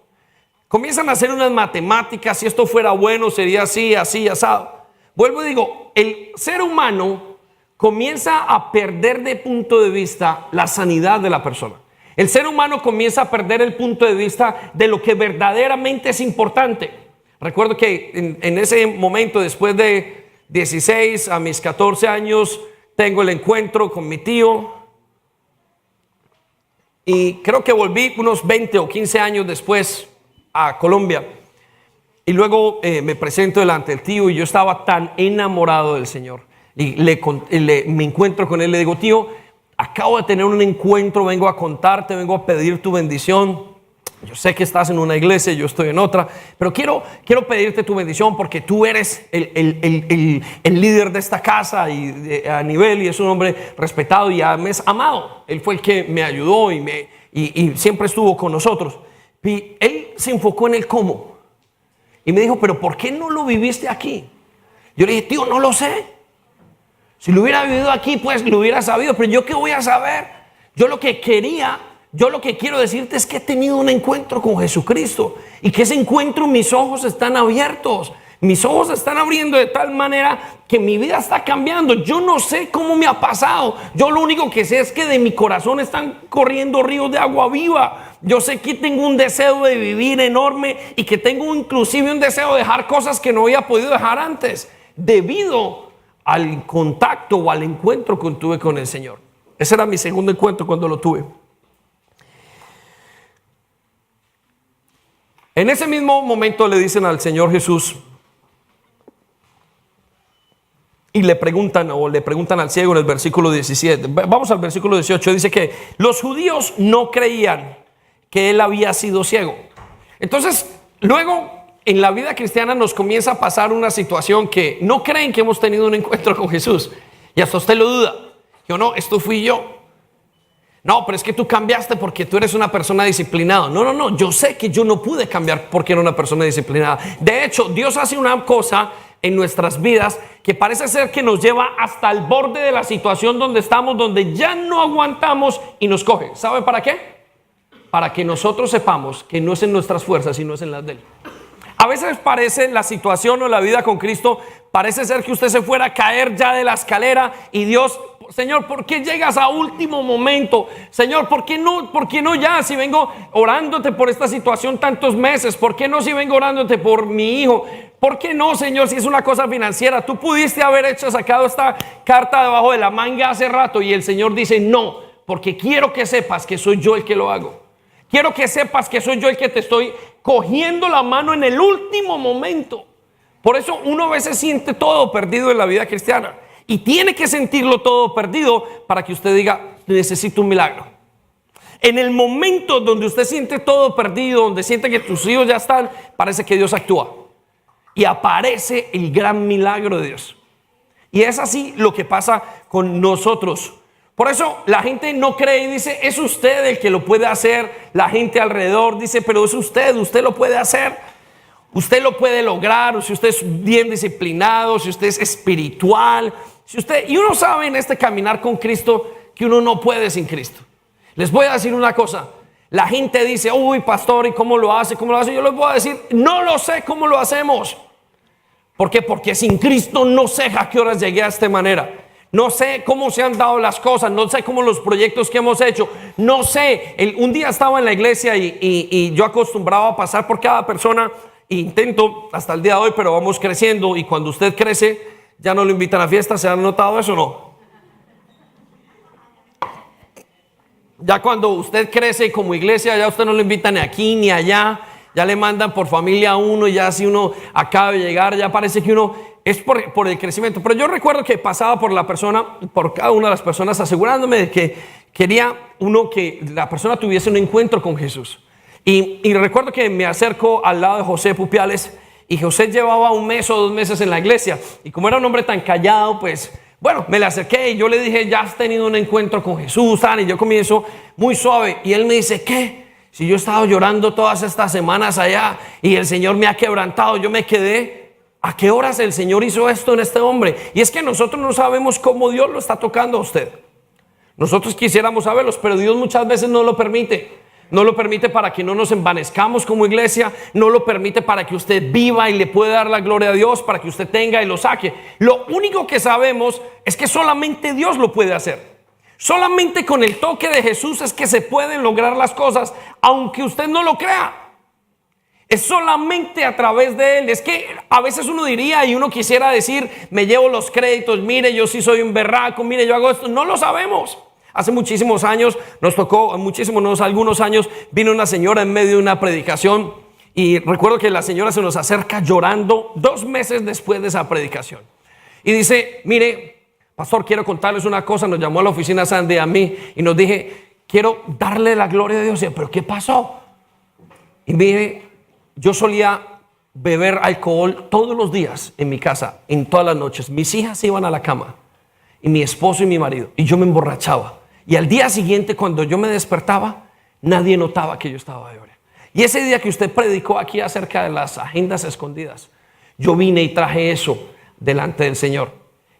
Comienzan a hacer unas matemáticas: si esto fuera bueno sería así, así, asado. Vuelvo y digo, el ser humano comienza a perder de punto de vista la sanidad de la persona. El ser humano comienza a perder el punto de vista de lo que verdaderamente es importante. Recuerdo que en ese momento, después de 16 a mis 14 años, tengo el encuentro con mi tío, y creo que volví unos 20 o 15 años después a Colombia, y luego me presento delante del tío, y yo estaba tan enamorado del Señor, y me encuentro con él, le digo: tío, acabo de tener un encuentro, vengo a contarte, vengo a pedir tu bendición. Yo sé que estás en una iglesia, yo estoy en otra, pero quiero pedirte tu bendición porque tú eres el líder de esta casa y a nivel, y es un hombre respetado y es amado. Él fue el que me ayudó y siempre estuvo con nosotros. Y él se enfocó en el cómo y me dijo: pero ¿por qué no lo viviste aquí? Yo le dije: tío, no lo sé. Si lo hubiera vivido aquí, pues lo hubiera sabido, pero ¿yo qué voy a saber? Yo lo que quiero decirte es que he tenido un encuentro con Jesucristo, y que ese encuentro, mis ojos están abiertos, mis ojos se están abriendo de tal manera que mi vida está cambiando. Yo no sé cómo me ha pasado, yo lo único que sé es que de mi corazón están corriendo ríos de agua viva. Yo sé que tengo un deseo de vivir enorme, y que tengo inclusive un deseo de dejar cosas que no había podido dejar antes, debido al contacto o al encuentro que tuve con el Señor. Ese era mi segundo encuentro cuando lo tuve. En ese mismo momento le dicen al Señor Jesús, y le preguntan al ciego en el versículo 17. Vamos al versículo 18. Dice que los judíos no creían que él había sido ciego. Entonces, luego en la vida cristiana nos comienza a pasar una situación que no creen que hemos tenido un encuentro con Jesús, y hasta usted lo duda. Yo: no, esto fui yo. No, pero es que tú cambiaste porque tú eres una persona disciplinada. No, yo sé que yo no pude cambiar porque era una persona disciplinada. De hecho, Dios hace una cosa en nuestras vidas que parece ser que nos lleva hasta el borde de la situación donde estamos, donde ya no aguantamos, y nos coge. ¿Sabe para qué? Para que nosotros sepamos que no es en nuestras fuerzas, sino es en las de él. A veces parece la situación o la vida con Cristo, parece ser que usted se fuera a caer ya de la escalera, y Dios: Señor, ¿por qué llegas a último momento? Señor, ¿por qué no ya? Si vengo orándote por esta situación tantos meses, ¿por qué no si vengo orándote por mi hijo? ¿Por qué no, Señor, si es una cosa financiera? Tú pudiste haber sacado esta carta debajo de la manga hace rato. Y el Señor dice: no, porque quiero que sepas que soy yo el que lo hago. Quiero que sepas que soy yo el que te estoy cogiendo la mano en el último momento. Por eso uno a veces siente todo perdido en la vida cristiana, y tiene que sentirlo todo perdido para que usted diga: necesito un milagro. En el momento donde usted siente todo perdido, donde siente que tus hijos ya están, parece que Dios actúa y aparece el gran milagro de Dios. Y es así lo que pasa con nosotros. Por eso la gente no cree y dice: es usted el que lo puede hacer. La gente alrededor dice: pero es usted lo puede hacer, usted lo puede lograr, si usted es bien disciplinado, si usted es espiritual, y uno sabe en este caminar con Cristo que uno no puede sin Cristo. Les voy a decir una cosa. La gente dice, uy, pastor, ¿y cómo lo hace? ¿Cómo lo hace? Yo les voy a decir, no lo sé cómo lo hacemos. ¿Por qué? Porque sin Cristo no sé a qué horas llegué a esta manera. No sé cómo se han dado las cosas, no sé cómo los proyectos que hemos hecho, no sé. Un día estaba en la iglesia y yo acostumbraba a pasar por cada persona, e intento hasta el día de hoy, pero vamos creciendo, y cuando usted crece ya no lo invitan a fiestas. ¿Se han notado eso o no? Ya cuando usted crece como iglesia, ya usted no lo invitan ni aquí ni allá, ya le mandan por familia a uno, y ya si uno acaba de llegar, ya parece que uno es por el crecimiento. Pero yo recuerdo que pasaba por la persona, por cada una de las personas, asegurándome de que quería uno que la persona tuviese un encuentro con Jesús. Y recuerdo que me acerco al lado de José Pupiales, y José llevaba 1 mes o 2 meses en la iglesia, y como era un hombre tan callado, pues bueno, me le acerqué y yo le dije, ¿ya has tenido un encuentro con Jesús? Y yo comienzo muy suave, y él me dice, ¿qué? Si yo he estado llorando todas estas semanas allá y el Señor me ha quebrantado. Yo me quedé, ¿a qué horas el Señor hizo esto en este hombre? Y es que nosotros no sabemos cómo Dios lo está tocando a usted. Nosotros quisiéramos saberlos, pero Dios muchas veces no lo permite. No lo permite para que no nos envanezcamos como iglesia. No lo permite para que usted viva y le pueda dar la gloria a Dios, para que usted tenga y lo saque. Lo único que sabemos es que solamente Dios lo puede hacer. Solamente con el toque de Jesús es que se pueden lograr las cosas, aunque usted no lo crea. Es solamente a través de Él. Es que a veces uno diría y uno quisiera decir, me llevo los créditos, mire, yo sí soy un berraco, mire, yo hago esto. No lo sabemos. Hace muchísimos años, nos tocó, algunos años, vino una señora en medio de una predicación, y recuerdo que la señora se nos acerca llorando 2 meses después de esa predicación. Y dice, mire, pastor, quiero contarles una cosa. Nos llamó a la oficina Sandy, a mí, y nos dije, quiero darle la gloria a Dios. Y yo, ¿pero qué pasó? Y mire, yo solía beber alcohol todos los días en mi casa, en todas las noches. Mis hijas iban a la cama, y mi esposo y mi marido, y yo me emborrachaba. Y al día siguiente, cuando yo me despertaba, nadie notaba que yo estaba ebrio. Y ese día que usted predicó aquí acerca de las agendas escondidas, yo vine y traje eso delante del Señor.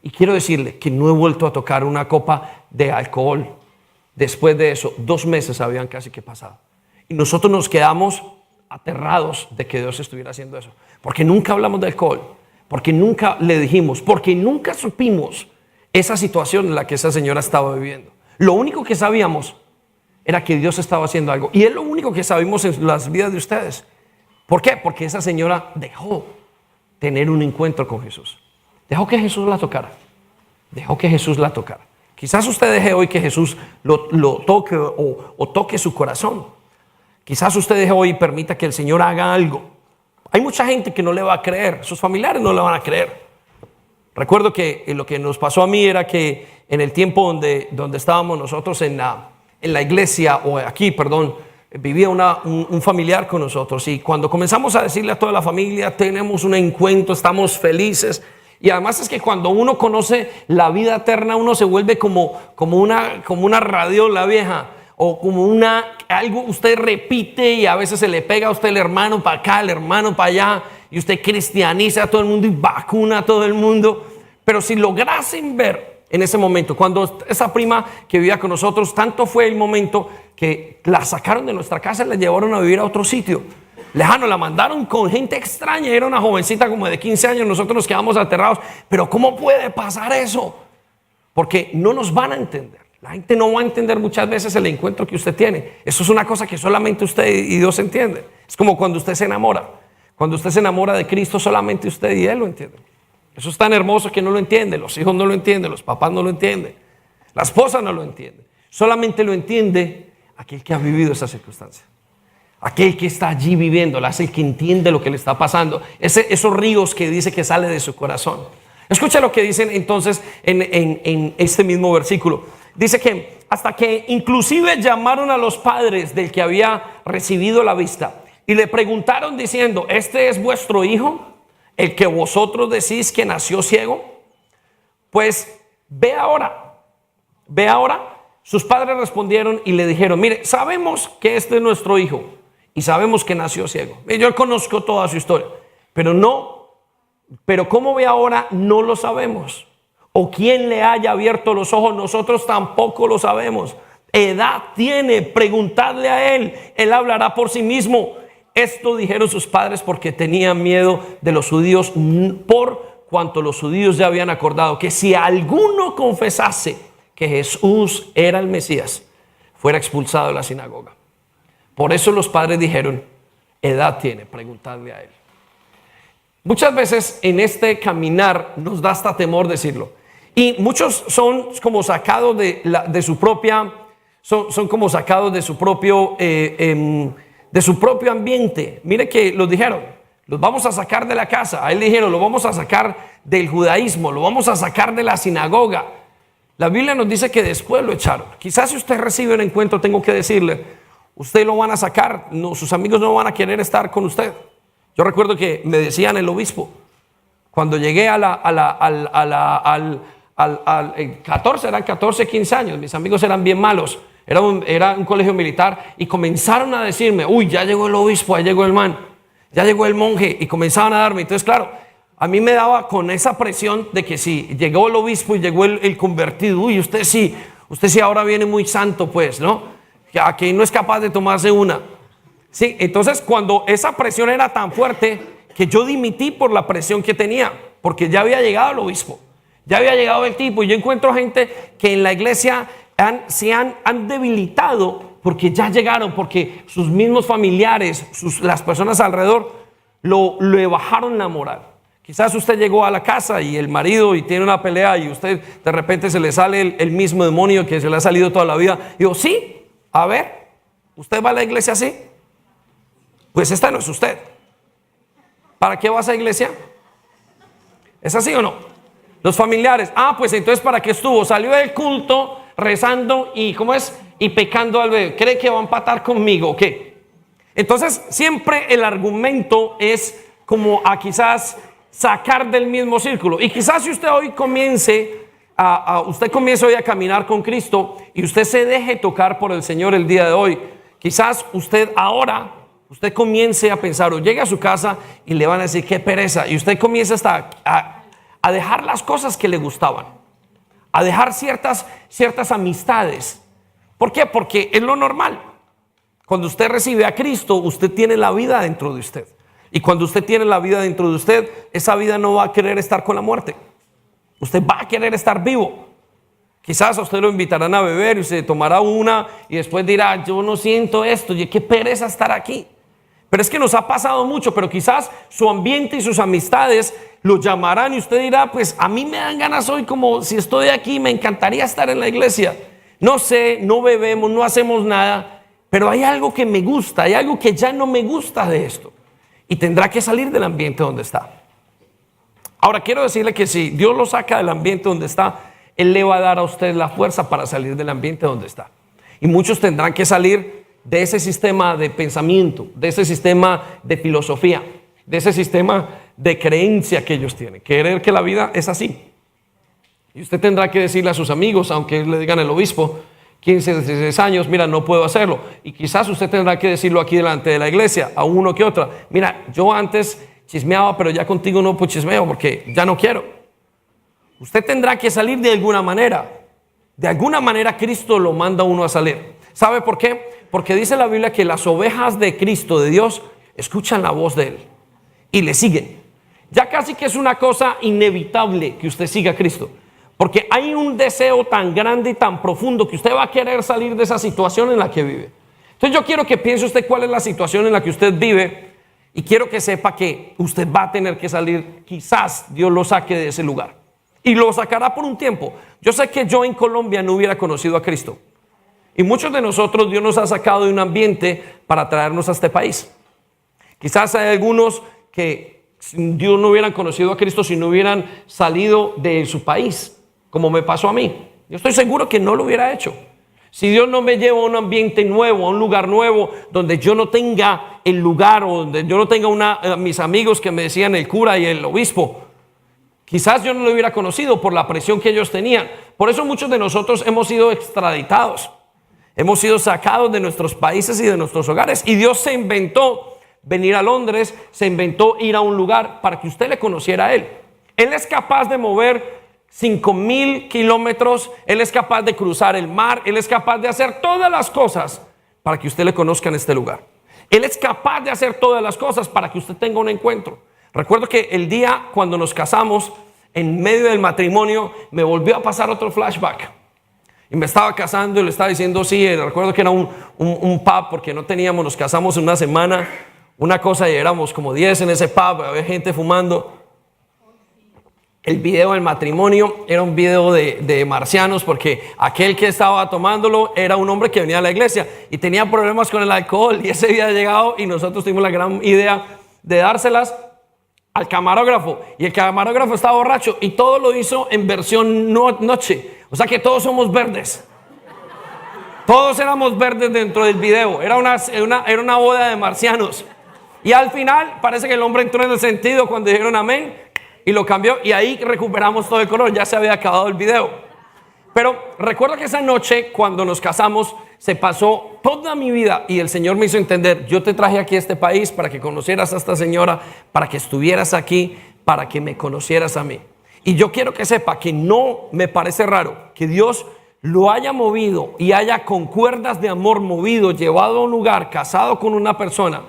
Y quiero decirle que no he vuelto a tocar una copa de alcohol. Después de eso, 2 meses habían casi que pasado. Y nosotros nos quedamos aterrados de que Dios estuviera haciendo eso. Porque nunca hablamos de alcohol, porque nunca le dijimos, porque nunca supimos esa situación en la que esa señora estaba viviendo. Lo único que sabíamos era que Dios estaba haciendo algo. Y es lo único que sabemos en las vidas de ustedes. ¿Por qué? Porque esa señora dejó tener un encuentro con Jesús. Dejó que Jesús la tocara. Dejó que Jesús la tocara. Quizás usted deje hoy que Jesús lo toque o toque su corazón. Quizás usted deje hoy y permita que el Señor haga algo. Hay mucha gente que no le va a creer. Sus familiares no le van a creer. Recuerdo que lo que nos pasó a mí era que en el tiempo donde estábamos nosotros en la iglesia, vivía un familiar con nosotros, y cuando comenzamos a decirle a toda la familia, tenemos un encuentro, estamos felices. Y además es que cuando uno conoce la vida eterna, uno se vuelve como una radiola vieja, o como algo usted repite, y a veces se le pega a usted el hermano para acá, el hermano para allá, y usted cristianiza a todo el mundo y vacuna a todo el mundo. Pero si lograsen ver en ese momento, cuando esa prima que vivía con nosotros, tanto fue el momento que la sacaron de nuestra casa y la llevaron a vivir a otro sitio lejano, la mandaron con gente extraña. Era una jovencita como de 15 años, nosotros nos quedamos aterrados. Pero ¿cómo puede pasar eso? Porque no nos van a entender. La gente no va a entender muchas veces el encuentro que usted tiene. Eso es una cosa que solamente usted y Dios entienden. Es como cuando usted se enamora. Cuando usted se enamora de Cristo, solamente usted y Él lo entienden. Eso es tan hermoso que no lo entiende. Los hijos no lo entienden, los papás no lo entienden, la esposa no lo entiende. Solamente lo entiende aquel que ha vivido esa circunstancia, aquel que está allí viviéndola, es el que entiende lo que le está pasando. Esos ríos que dice que sale de su corazón. Escucha lo que dicen entonces en este mismo versículo. Dice que hasta que inclusive llamaron a los padres del que había recibido la vista y le preguntaron diciendo: ¿este es vuestro hijo, el que vosotros decís que nació ciego? Pues ve ahora. Sus padres respondieron y le dijeron: mire, sabemos que este es nuestro hijo y sabemos que nació ciego. Yo conozco toda su historia, pero cómo ve ahora no lo sabemos. O quién le haya abierto los ojos, nosotros tampoco lo sabemos. edad tiene? Preguntadle a él, él hablará por sí mismo. Esto dijeron sus padres porque tenían miedo de los judíos, por cuanto los judíos ya habían acordado que si alguno confesase que Jesús era el Mesías, fuera expulsado de la sinagoga. Por eso los padres dijeron, edad tiene, preguntadle a él. Muchas veces en este caminar nos da hasta temor decirlo. Y muchos son como sacados de su propia, son como sacados de su propio ambiente. Mire que los dijeron, los vamos a sacar de la casa. A él le dijeron, lo vamos a sacar del judaísmo, lo vamos a sacar de la sinagoga. La Biblia nos dice que después lo echaron. Quizás si usted recibe un encuentro, tengo que decirle, usted lo van a sacar, no, sus amigos no van a querer estar con usted. Yo recuerdo que me decían el obispo, cuando llegué al 14, eran 14, 15 años, mis amigos eran bien malos, era un colegio militar, y comenzaron a decirme, uy, ya llegó el obispo, ya llegó el man, ya llegó el monje, y comenzaban a darme. Entonces, claro, a mí me daba con esa presión de que si llegó el obispo y llegó el convertido, uy, usted sí ahora viene muy santo, pues, ¿no? Que no es capaz de tomarse una. Sí, entonces cuando esa presión era tan fuerte que yo dimití por la presión que tenía, porque ya había llegado el obispo, ya había llegado el tipo, y yo encuentro gente que en la iglesia se han debilitado porque ya llegaron, porque sus mismos familiares, las personas alrededor le bajaron la moral. Quizás usted llegó a la casa y el marido y tiene una pelea y usted de repente se le sale el mismo demonio que se le ha salido toda la vida. Y yo, sí, a ver, ¿usted va a la iglesia así? Pues esta no es usted. ¿Para qué vas a la iglesia? ¿Es así o no? Los familiares, pues entonces ¿para qué estuvo? Salió del culto rezando y ¿cómo es? Y pecando al bebé. ¿Cree que va a empatar conmigo o qué? Entonces siempre el argumento es como a quizás sacar del mismo círculo. Y quizás si usted hoy comience hoy a caminar con Cristo y usted se deje tocar por el Señor el día de hoy, quizás usted comience a pensar o llegue a su casa y le van a decir qué pereza, y usted comienza hasta a dejar las cosas que le gustaban, a dejar ciertas amistades. ¿Por qué? Porque es lo normal. Cuando usted recibe a Cristo, usted tiene la vida dentro de usted, y cuando usted tiene la vida dentro de usted, esa vida no va a querer estar con la muerte. Usted va a querer estar vivo. Quizás a usted lo invitarán a beber y se tomará una y después dirá, yo no siento esto, y qué pereza estar aquí. Pero es que nos ha pasado mucho, pero quizás su ambiente y sus amistades lo llamarán y usted dirá, pues a mí me dan ganas hoy, como si estoy aquí, me encantaría estar en la iglesia. No sé, no bebemos, no hacemos nada, pero hay algo que me gusta, hay algo que ya no me gusta de esto. Y tendrá que salir del ambiente donde está. Ahora quiero decirle que si Dios lo saca del ambiente donde está, Él le va a dar a usted la fuerza para salir del ambiente donde está. Y muchos tendrán que salir de ese sistema de pensamiento, de ese sistema de filosofía, de ese sistema de creencia que ellos tienen, creer que la vida es así. Y usted tendrá que decirle a sus amigos, aunque le digan el obispo, 15, 16 años, mira, no puedo hacerlo. Y quizás usted tendrá que decirlo aquí delante de la iglesia, a uno que otra. Mira, yo antes chismeaba, pero ya contigo no pues chismeo porque ya no quiero. Usted tendrá que salir de alguna manera. De alguna manera Cristo lo manda a uno a salir. ¿Sabe por qué? Porque dice la Biblia que las ovejas de Cristo, de Dios, escuchan la voz de Él y le siguen. Ya casi que es una cosa inevitable que usted siga a Cristo, porque hay un deseo tan grande y tan profundo que usted va a querer salir de esa situación en la que vive. Entonces yo quiero que piense usted cuál es la situación en la que usted vive, y quiero que sepa que usted va a tener que salir. Quizás Dios lo saque de ese lugar y lo sacará por un tiempo. Yo sé que yo en Colombia no hubiera conocido a Cristo, y muchos de nosotros Dios nos ha sacado de un ambiente para traernos a este país. Quizás hay algunos que Dios no hubieran conocido a Cristo si no hubieran salido de su país, como me pasó a mí. Yo estoy seguro que no lo hubiera hecho. Si Dios no me lleva a un ambiente nuevo, a un lugar nuevo, donde yo no tenga el lugar, o donde yo no tenga mis amigos que me decían el cura y el obispo, quizás yo no lo hubiera conocido por la presión que ellos tenían. Por eso muchos de nosotros hemos sido extraditados. Hemos sido sacados de nuestros países y de nuestros hogares. Y Dios se inventó venir a Londres, se inventó ir a un lugar para que usted le conociera a Él. Él es capaz de mover 5,000 kilómetros. Él es capaz de cruzar el mar. Él es capaz de hacer todas las cosas para que usted le conozca en este lugar. Él es capaz de hacer todas las cosas para que usted tenga un encuentro. Recuerdo que el día cuando nos casamos, en medio del matrimonio, me volvió a pasar otro flashback. Y me estaba casando y le estaba diciendo, sí, recuerdo que era un pub, porque no teníamos, nos casamos en una semana, una cosa, y éramos como 10 en ese pub, había gente fumando. El video del matrimonio era un video de marcianos, porque aquel que estaba tomándolo era un hombre que venía a la iglesia y tenía problemas con el alcohol, y ese había llegado y nosotros tuvimos la gran idea de dárselas al camarógrafo, y el camarógrafo estaba borracho y todo lo hizo en versión noche, o sea que todos somos verdes. Todos éramos verdes dentro del video. Era una boda de marcianos. Y al final parece que el hombre entró en el sentido cuando dijeron amén y lo cambió, y ahí recuperamos todo el color. Ya se había acabado el video. Pero recuerdo que esa noche cuando nos casamos se pasó toda mi vida, y el Señor me hizo entender: yo te traje aquí a este país para que conocieras a esta señora, para que estuvieras aquí, para que me conocieras a mí. Y yo quiero que sepa que no me parece raro que Dios lo haya movido y haya con cuerdas de amor movido, llevado a un lugar, casado con una persona,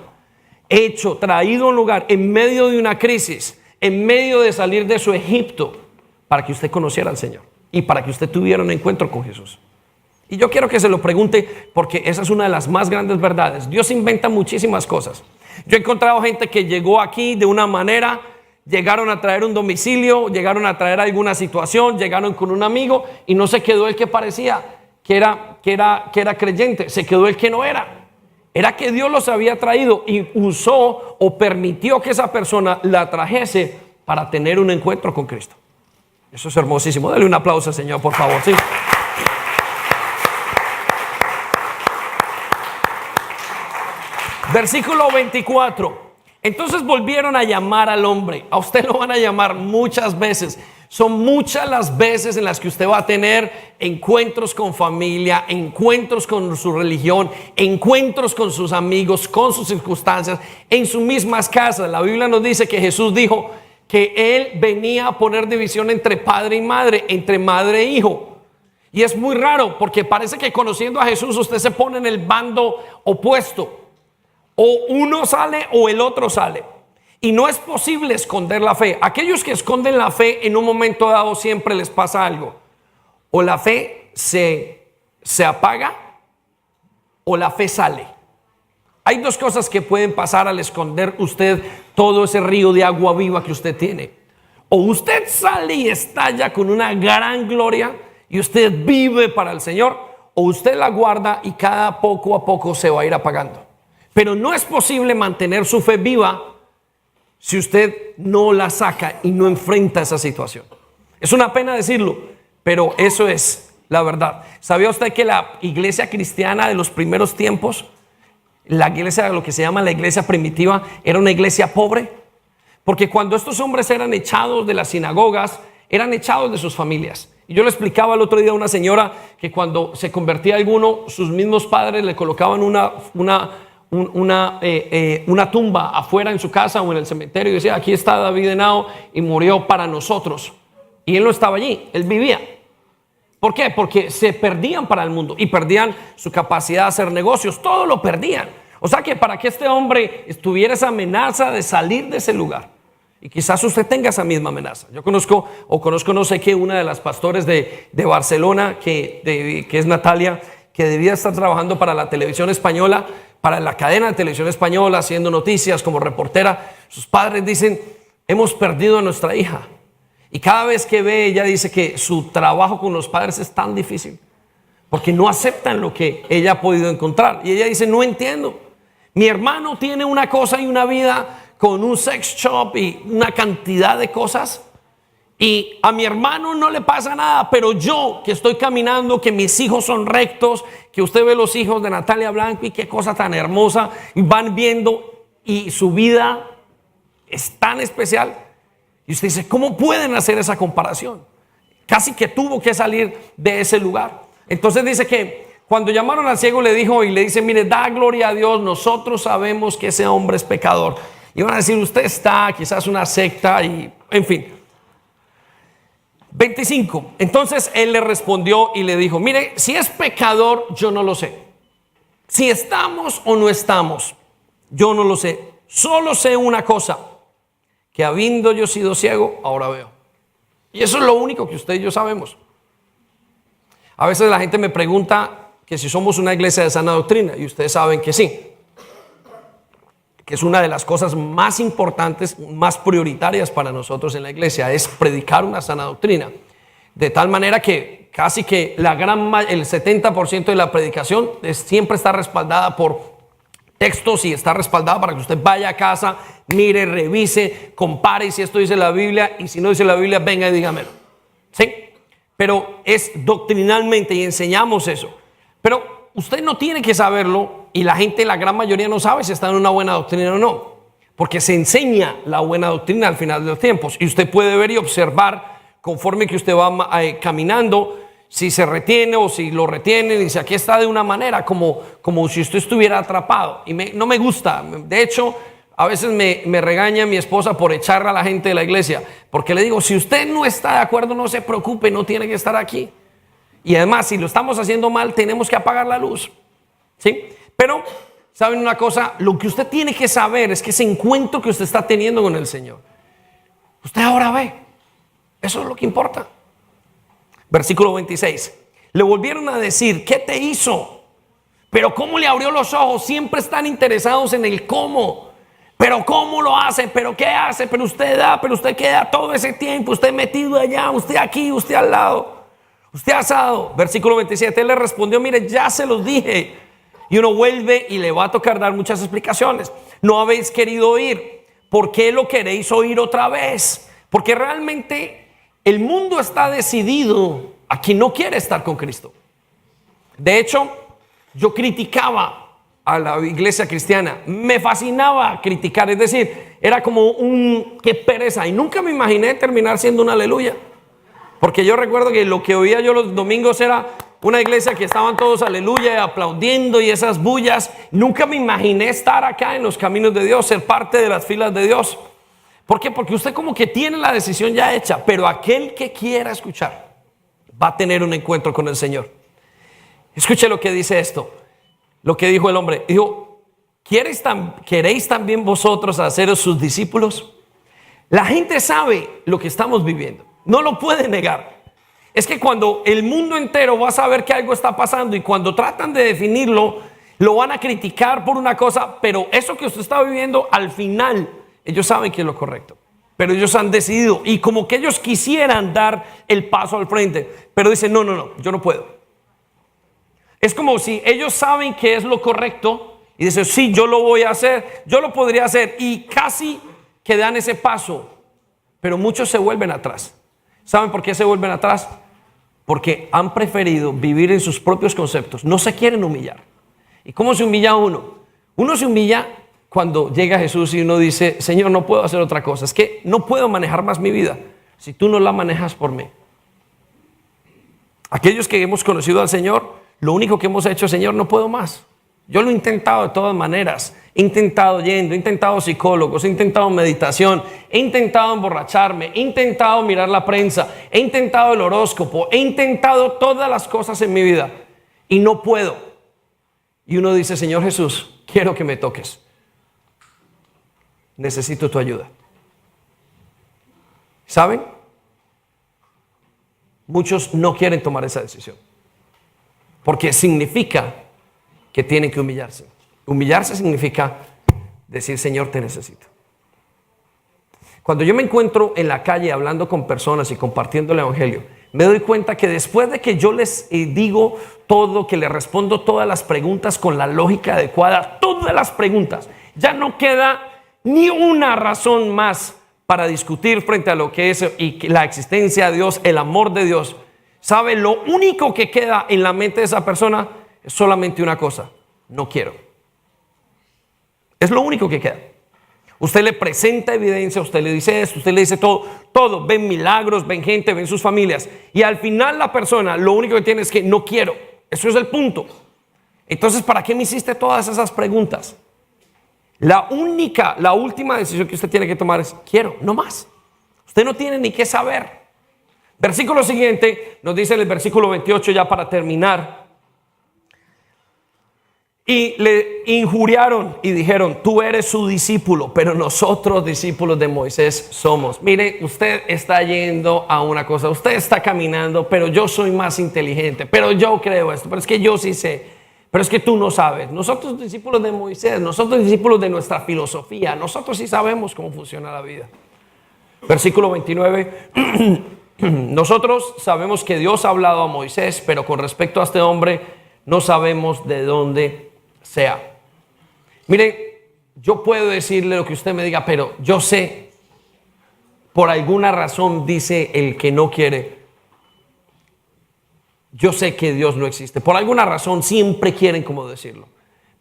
traído a un lugar en medio de una crisis, en medio de salir de su Egipto, para que usted conociera al Señor y para que usted tuviera un encuentro con Jesús. Y yo quiero que se lo pregunte, porque esa es una de las más grandes verdades. Dios inventa muchísimas cosas. Yo he encontrado gente que llegó aquí de una manera, llegaron a traer un domicilio, llegaron a traer alguna situación, llegaron con un amigo y no se quedó el que parecía que era creyente, se quedó el que no era. Era que Dios los había traído y usó o permitió que esa persona la trajese para tener un encuentro con Cristo. Eso es hermosísimo. Dale un aplauso al Señor, por favor. ¿Sí? Versículo 24. Entonces volvieron a llamar al hombre. A usted lo van a llamar muchas veces. Son muchas las veces en las que usted va a tener encuentros con familia, encuentros con su religión, encuentros con sus amigos, con sus circunstancias, en sus mismas casas. La Biblia nos dice que Jesús dijo que Él venía a poner división entre padre y madre, entre madre e hijo. Y es muy raro, porque parece que conociendo a Jesús usted se pone en el bando opuesto. O uno sale o el otro sale. Y no es posible esconder la fe. Aquellos que esconden la fe, en un momento dado siempre les pasa algo. O la fe se apaga, o la fe sale. Hay dos cosas que pueden pasar al esconder usted todo ese río de agua viva que usted tiene. O usted sale y estalla con una gran gloria y usted vive para el Señor, o usted la guarda y cada poco a poco se va a ir apagando. Pero no es posible mantener su fe viva si usted no la saca y no enfrenta esa situación. Es una pena decirlo, pero eso es la verdad. ¿Sabía usted que la iglesia cristiana de los primeros tiempos, la iglesia, lo que se llama la iglesia primitiva, era una iglesia pobre? Porque cuando estos hombres eran echados de las sinagogas, eran echados de sus familias. Y yo le explicaba el otro día a una señora que cuando se convertía alguno, sus mismos padres le colocaban una tumba afuera en su casa o en el cementerio y decía: aquí está David Henao y murió para nosotros. Y él no estaba allí, él vivía. ¿Por qué? Porque se perdían para el mundo y perdían su capacidad de hacer negocios, todo lo perdían. O sea que para que este hombre tuviera esa amenaza de salir de ese lugar, y quizás usted tenga esa misma amenaza. Yo conozco no sé qué, una de las pastores de Barcelona, que es Natalia, que debía estar trabajando para la televisión española, para la cadena de televisión española, haciendo noticias como reportera. Sus padres dicen: hemos perdido a nuestra hija. Y cada vez que ve, ella dice que su trabajo con los padres es tan difícil, porque no aceptan lo que ella ha podido encontrar. Y ella dice: no entiendo. Mi hermano tiene una cosa y una vida con un sex shop y una cantidad de cosas, y a mi hermano no le pasa nada, pero yo que estoy caminando, que mis hijos son rectos, que usted ve los hijos de Natalia Blanco y qué cosa tan hermosa, y van viendo, y su vida es tan especial. Y usted dice: ¿cómo pueden hacer esa comparación? Casi que tuvo que salir de ese lugar. Entonces dice que cuando llamaron al ciego le dice: mire, da gloria a Dios, nosotros sabemos que ese hombre es pecador. Y van a decir: usted está quizás una secta, y en fin. 25. Entonces él le respondió y le dijo: mire, si es pecador, yo no lo sé. Si estamos o no estamos, yo no lo sé. Solo sé una cosa, que habiendo yo sido ciego, ahora veo. Y eso es lo único que usted y yo sabemos. A veces la gente me pregunta que si somos una iglesia de sana doctrina, y ustedes saben que sí, que es una de las cosas más importantes, más prioritarias para nosotros en la iglesia, es predicar una sana doctrina. De tal manera que casi que el 70% de la predicación siempre está respaldada por textos y está respaldada para que usted vaya a casa, mire, revise, compare si esto dice la Biblia, y si no dice la Biblia, venga y dígamelo. ¿Sí? Pero es doctrinalmente, y enseñamos eso. Pero usted no tiene que saberlo, y la gente, la gran mayoría, no sabe si está en una buena doctrina o no, porque se enseña la buena doctrina al final de los tiempos, y usted puede ver y observar conforme que usted va caminando, si se retiene o si lo retienen, y si aquí está de una manera como si usted estuviera atrapado. Y no me gusta. De hecho, a veces me regaña mi esposa por echarle a la gente de la iglesia, porque le digo: si usted no está de acuerdo, no se preocupe, no tiene que estar aquí. Y además, si lo estamos haciendo mal, tenemos que apagar la luz. ¿Sí? Pero, ¿saben una cosa? Lo que usted tiene que saber es que ese encuentro que usted está teniendo con el Señor, usted ahora ve. Eso es lo que importa. Versículo 26. Le volvieron a decir: ¿qué te hizo? Pero ¿cómo le abrió los ojos? Siempre están interesados en el cómo. Pero ¿cómo lo hace? ¿Pero qué hace? ¿Pero usted da? ¿Pero usted queda todo ese tiempo? ¿Usted metido allá? ¿Usted aquí? ¿Usted al lado? ¿Usted asado? Versículo 27. Él le respondió: mire, ya se los dije. Y uno vuelve y le va a tocar dar muchas explicaciones. No habéis querido oír. ¿Por qué lo queréis oír otra vez? Porque realmente el mundo está decidido a quien no quiere estar con Cristo. De hecho, yo criticaba a la iglesia cristiana. Me fascinaba criticar. Es decir, era como qué pereza. Y nunca me imaginé terminar siendo un aleluya. Porque yo recuerdo que lo que oía yo los domingos era una iglesia que estaban todos aleluya, aplaudiendo y esas bullas. Nunca me imaginé estar acá en los caminos de Dios, ser parte de las filas de Dios. ¿Por qué? Porque usted como que tiene la decisión ya hecha, pero aquel que quiera escuchar va a tener un encuentro con el Señor. Escuche lo que dice esto, lo que dijo el hombre. Dijo: ¿queréis también vosotros haceros sus discípulos? La gente sabe lo que estamos viviendo, no lo puede negar. Es que cuando el mundo entero va a saber que algo está pasando, y cuando tratan de definirlo, lo van a criticar por una cosa, pero eso que usted está viviendo, al final ellos saben que es lo correcto, pero ellos han decidido, y como que ellos quisieran dar el paso al frente, pero dicen: no, yo no puedo. Es como si ellos saben que es lo correcto y dicen: sí, yo lo voy a hacer, yo lo podría hacer, y casi que dan ese paso, pero muchos se vuelven atrás. ¿Saben por qué se vuelven atrás? Porque han preferido vivir en sus propios conceptos, no se quieren humillar. ¿Y cómo se humilla uno? Uno se humilla cuando llega Jesús y uno dice: Señor, no puedo hacer otra cosa, es que no puedo manejar más mi vida si tú no la manejas por mí. Aquellos que hemos conocido al Señor, lo único que hemos hecho: Señor, no puedo más. Yo lo he intentado de todas maneras, he intentado he intentado psicólogos, he intentado meditación, he intentado emborracharme, he intentado mirar la prensa, he intentado el horóscopo, he intentado todas las cosas en mi vida y no puedo. Y uno dice: Señor Jesús, quiero que me toques, necesito tu ayuda. ¿Saben? Muchos no quieren tomar esa decisión porque significa que tienen que humillarse. Humillarse significa decir: Señor, te necesito. Cuando yo me encuentro en la calle hablando con personas y compartiendo el evangelio, me doy cuenta que después de que yo les digo todo, que les respondo todas las preguntas con la lógica adecuada, todas las preguntas, ya no queda ni una razón más para discutir frente a lo que es y la existencia de Dios, el amor de Dios. ¿Sabe? Lo único que queda en la mente de esa persona es solamente una cosa: no quiero. Es lo único que queda. Usted le presenta evidencia, usted le dice esto, usted le dice todo, ven milagros, ven gente, ven sus familias, y al final la persona lo único que tiene es que no quiero. Eso es el punto. Entonces, ¿para qué me hiciste todas esas preguntas? La última decisión que usted tiene que tomar es: quiero, no más. Usted no tiene ni qué saber. Versículo siguiente nos dice en el versículo 28, ya para terminar. Y le injuriaron y dijeron: tú eres su discípulo, pero nosotros discípulos de Moisés somos. Mire, usted está yendo a una cosa, usted está caminando, pero yo soy más inteligente, pero yo creo esto, pero es que yo sí sé, pero es que tú no sabes. Nosotros discípulos de Moisés, nosotros discípulos de nuestra filosofía, nosotros sí sabemos cómo funciona la vida. Versículo 29. Nosotros sabemos que Dios ha hablado a Moisés, pero con respecto a este hombre no sabemos de dónde sea. Mire, yo puedo decirle lo que usted me diga, pero yo sé, por alguna razón dice el que no quiere, yo sé que Dios no existe. Por alguna razón siempre quieren como decirlo,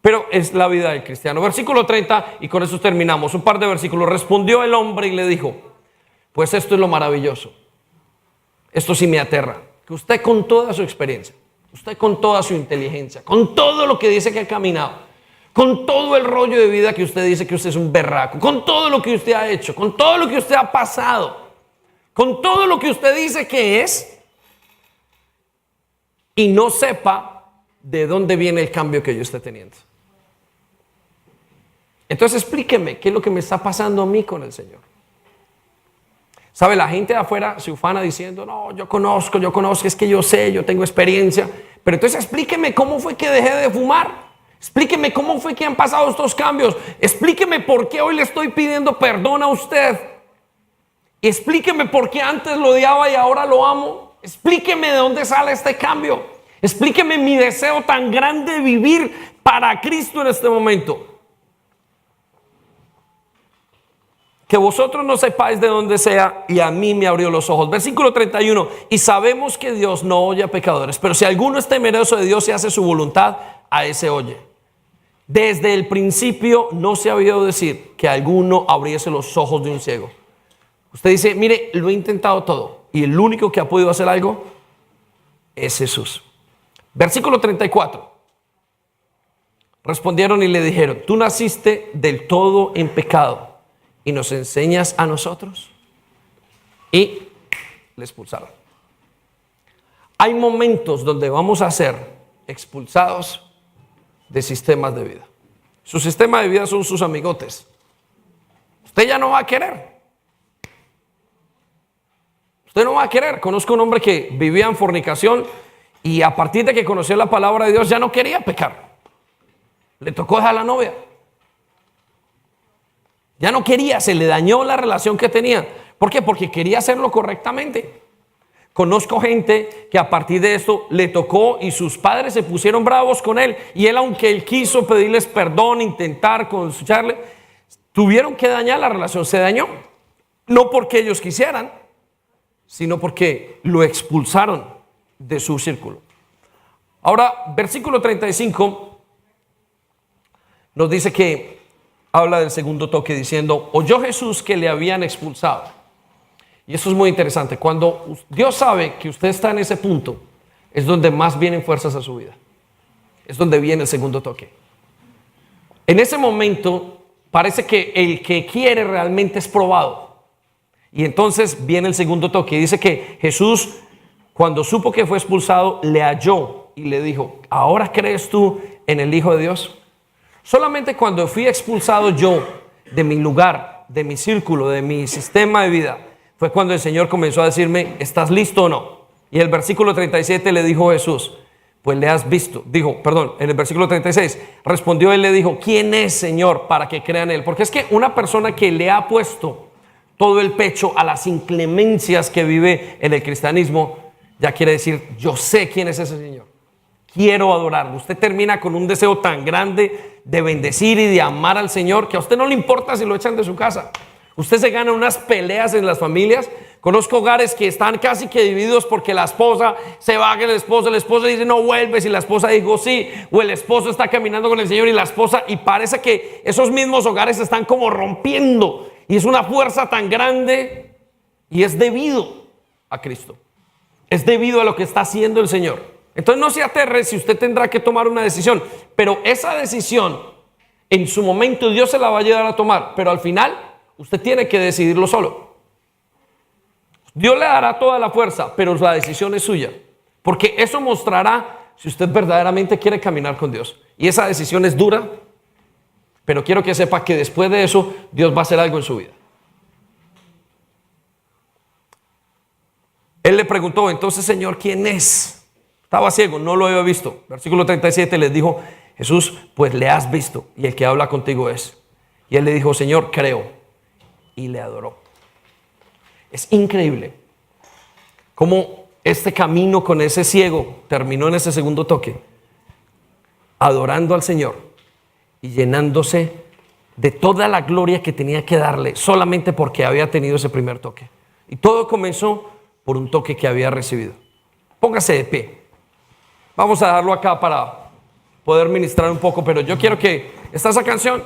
pero es la vida del cristiano. Versículo 30, y con eso terminamos, un par de versículos. Respondió el hombre y le dijo: pues esto es lo maravilloso, esto sí me aterra, que usted con toda su experiencia, usted con toda su inteligencia, con todo lo que dice que ha caminado, con todo el rollo de vida que usted dice que usted es un berraco, con todo lo que usted ha hecho, con todo lo que usted ha pasado, con todo lo que usted dice que es, y no sepa de dónde viene el cambio que yo esté teniendo. Entonces explíqueme qué es lo que me está pasando a mí con el Señor. ¿Sabe? La gente de afuera se ufana diciendo: no, yo conozco, es que yo sé, yo tengo experiencia. Pero entonces explíqueme cómo fue que dejé de fumar. Explíqueme cómo fue que han pasado estos cambios. Explíqueme por qué hoy le estoy pidiendo perdón a usted. Explíqueme por qué antes lo odiaba y ahora lo amo. Explíqueme de dónde sale este cambio. Explíqueme mi deseo tan grande de vivir para Cristo en este momento. Que vosotros no sepáis de dónde sea, y a mí me abrió los ojos. Versículo 31. Y sabemos que Dios no oye a pecadores, pero si alguno es temeroso de Dios y hace su voluntad, a ese oye. Desde el principio no se ha oído decir que alguno abriese los ojos de un ciego. Usted dice: mire, lo he intentado todo, y el único que ha podido hacer algo es Jesús. Versículo 34. Respondieron y le dijeron: tú naciste del todo en pecado y nos enseñas a nosotros. Y le expulsaron. Hay momentos donde vamos a ser expulsados de sistemas de vida. Su sistema de vida son sus amigotes. Usted ya no va a querer. Usted no va a querer. Conozco un hombre que vivía en fornicación y a partir de que conoció la palabra de Dios ya no quería pecar. Le tocó dejar a la novia. Ya no quería, se le dañó la relación que tenía. ¿Por qué? Porque quería hacerlo correctamente. Conozco gente que a partir de esto le tocó y sus padres se pusieron bravos con él. Y él, aunque él quiso pedirles perdón, intentar conciliarle, tuvieron que dañar la relación. Se dañó. No porque ellos quisieran, sino porque lo expulsaron de su círculo. Ahora, versículo 35 nos dice que habla del segundo toque diciendo: oyó Jesús que le habían expulsado. Y eso es muy interesante. Cuando Dios sabe que usted está en ese punto, es donde más vienen fuerzas a su vida. Es donde viene el segundo toque. En ese momento parece que el que quiere realmente es probado. Y entonces viene el segundo toque. Dice que Jesús, cuando supo que fue expulsado, le halló y le dijo: ¿ahora crees tú en el Hijo de Dios? Solamente cuando fui expulsado yo de mi lugar, de mi círculo, de mi sistema de vida, fue cuando el Señor comenzó a decirme: ¿estás listo o no? Y el versículo 37 le dijo Jesús: pues le has visto. En el versículo 36 respondió él, le dijo: ¿quién es, Señor, para que crea en él? Porque es que una persona que le ha puesto todo el pecho a las inclemencias que vive en el cristianismo, ya quiere decir: yo sé quién es ese Señor. Quiero adorarlo. Usted termina con un deseo tan grande de bendecir y de amar al Señor que a usted no le importa si lo echan de su casa. Usted se gana unas peleas en las familias. Conozco hogares que están casi que divididos porque la esposa se va con el esposo dice: no vuelves, y la esposa dijo sí, o el esposo está caminando con el Señor y la esposa, y parece que esos mismos hogares se están como rompiendo, y es una fuerza tan grande, y es debido a Cristo, es debido a lo que está haciendo el Señor. Entonces no se aterre si usted tendrá que tomar una decisión, pero esa decisión en su momento Dios se la va a ayudar a tomar, pero al final usted tiene que decidirlo solo. Dios le dará toda la fuerza, pero la decisión es suya. Porque eso mostrará si usted verdaderamente quiere caminar con Dios. Y esa decisión es dura, pero quiero que sepa que después de eso, Dios va a hacer algo en su vida. Él le preguntó, entonces, Señor, ¿quién es? Estaba ciego, no lo había visto. Versículo 37 les dijo, Jesús, pues le has visto y el que habla contigo es. Y él le dijo, Señor, creo. Y le adoró. Es increíble cómo este camino con ese ciego terminó en ese segundo toque, adorando al Señor y llenándose de toda la gloria que tenía que darle solamente porque había tenido ese primer toque. Y todo comenzó por un toque que había recibido. Póngase de pie. Vamos a darlo acá para poder ministrar un poco, pero yo quiero que esa canción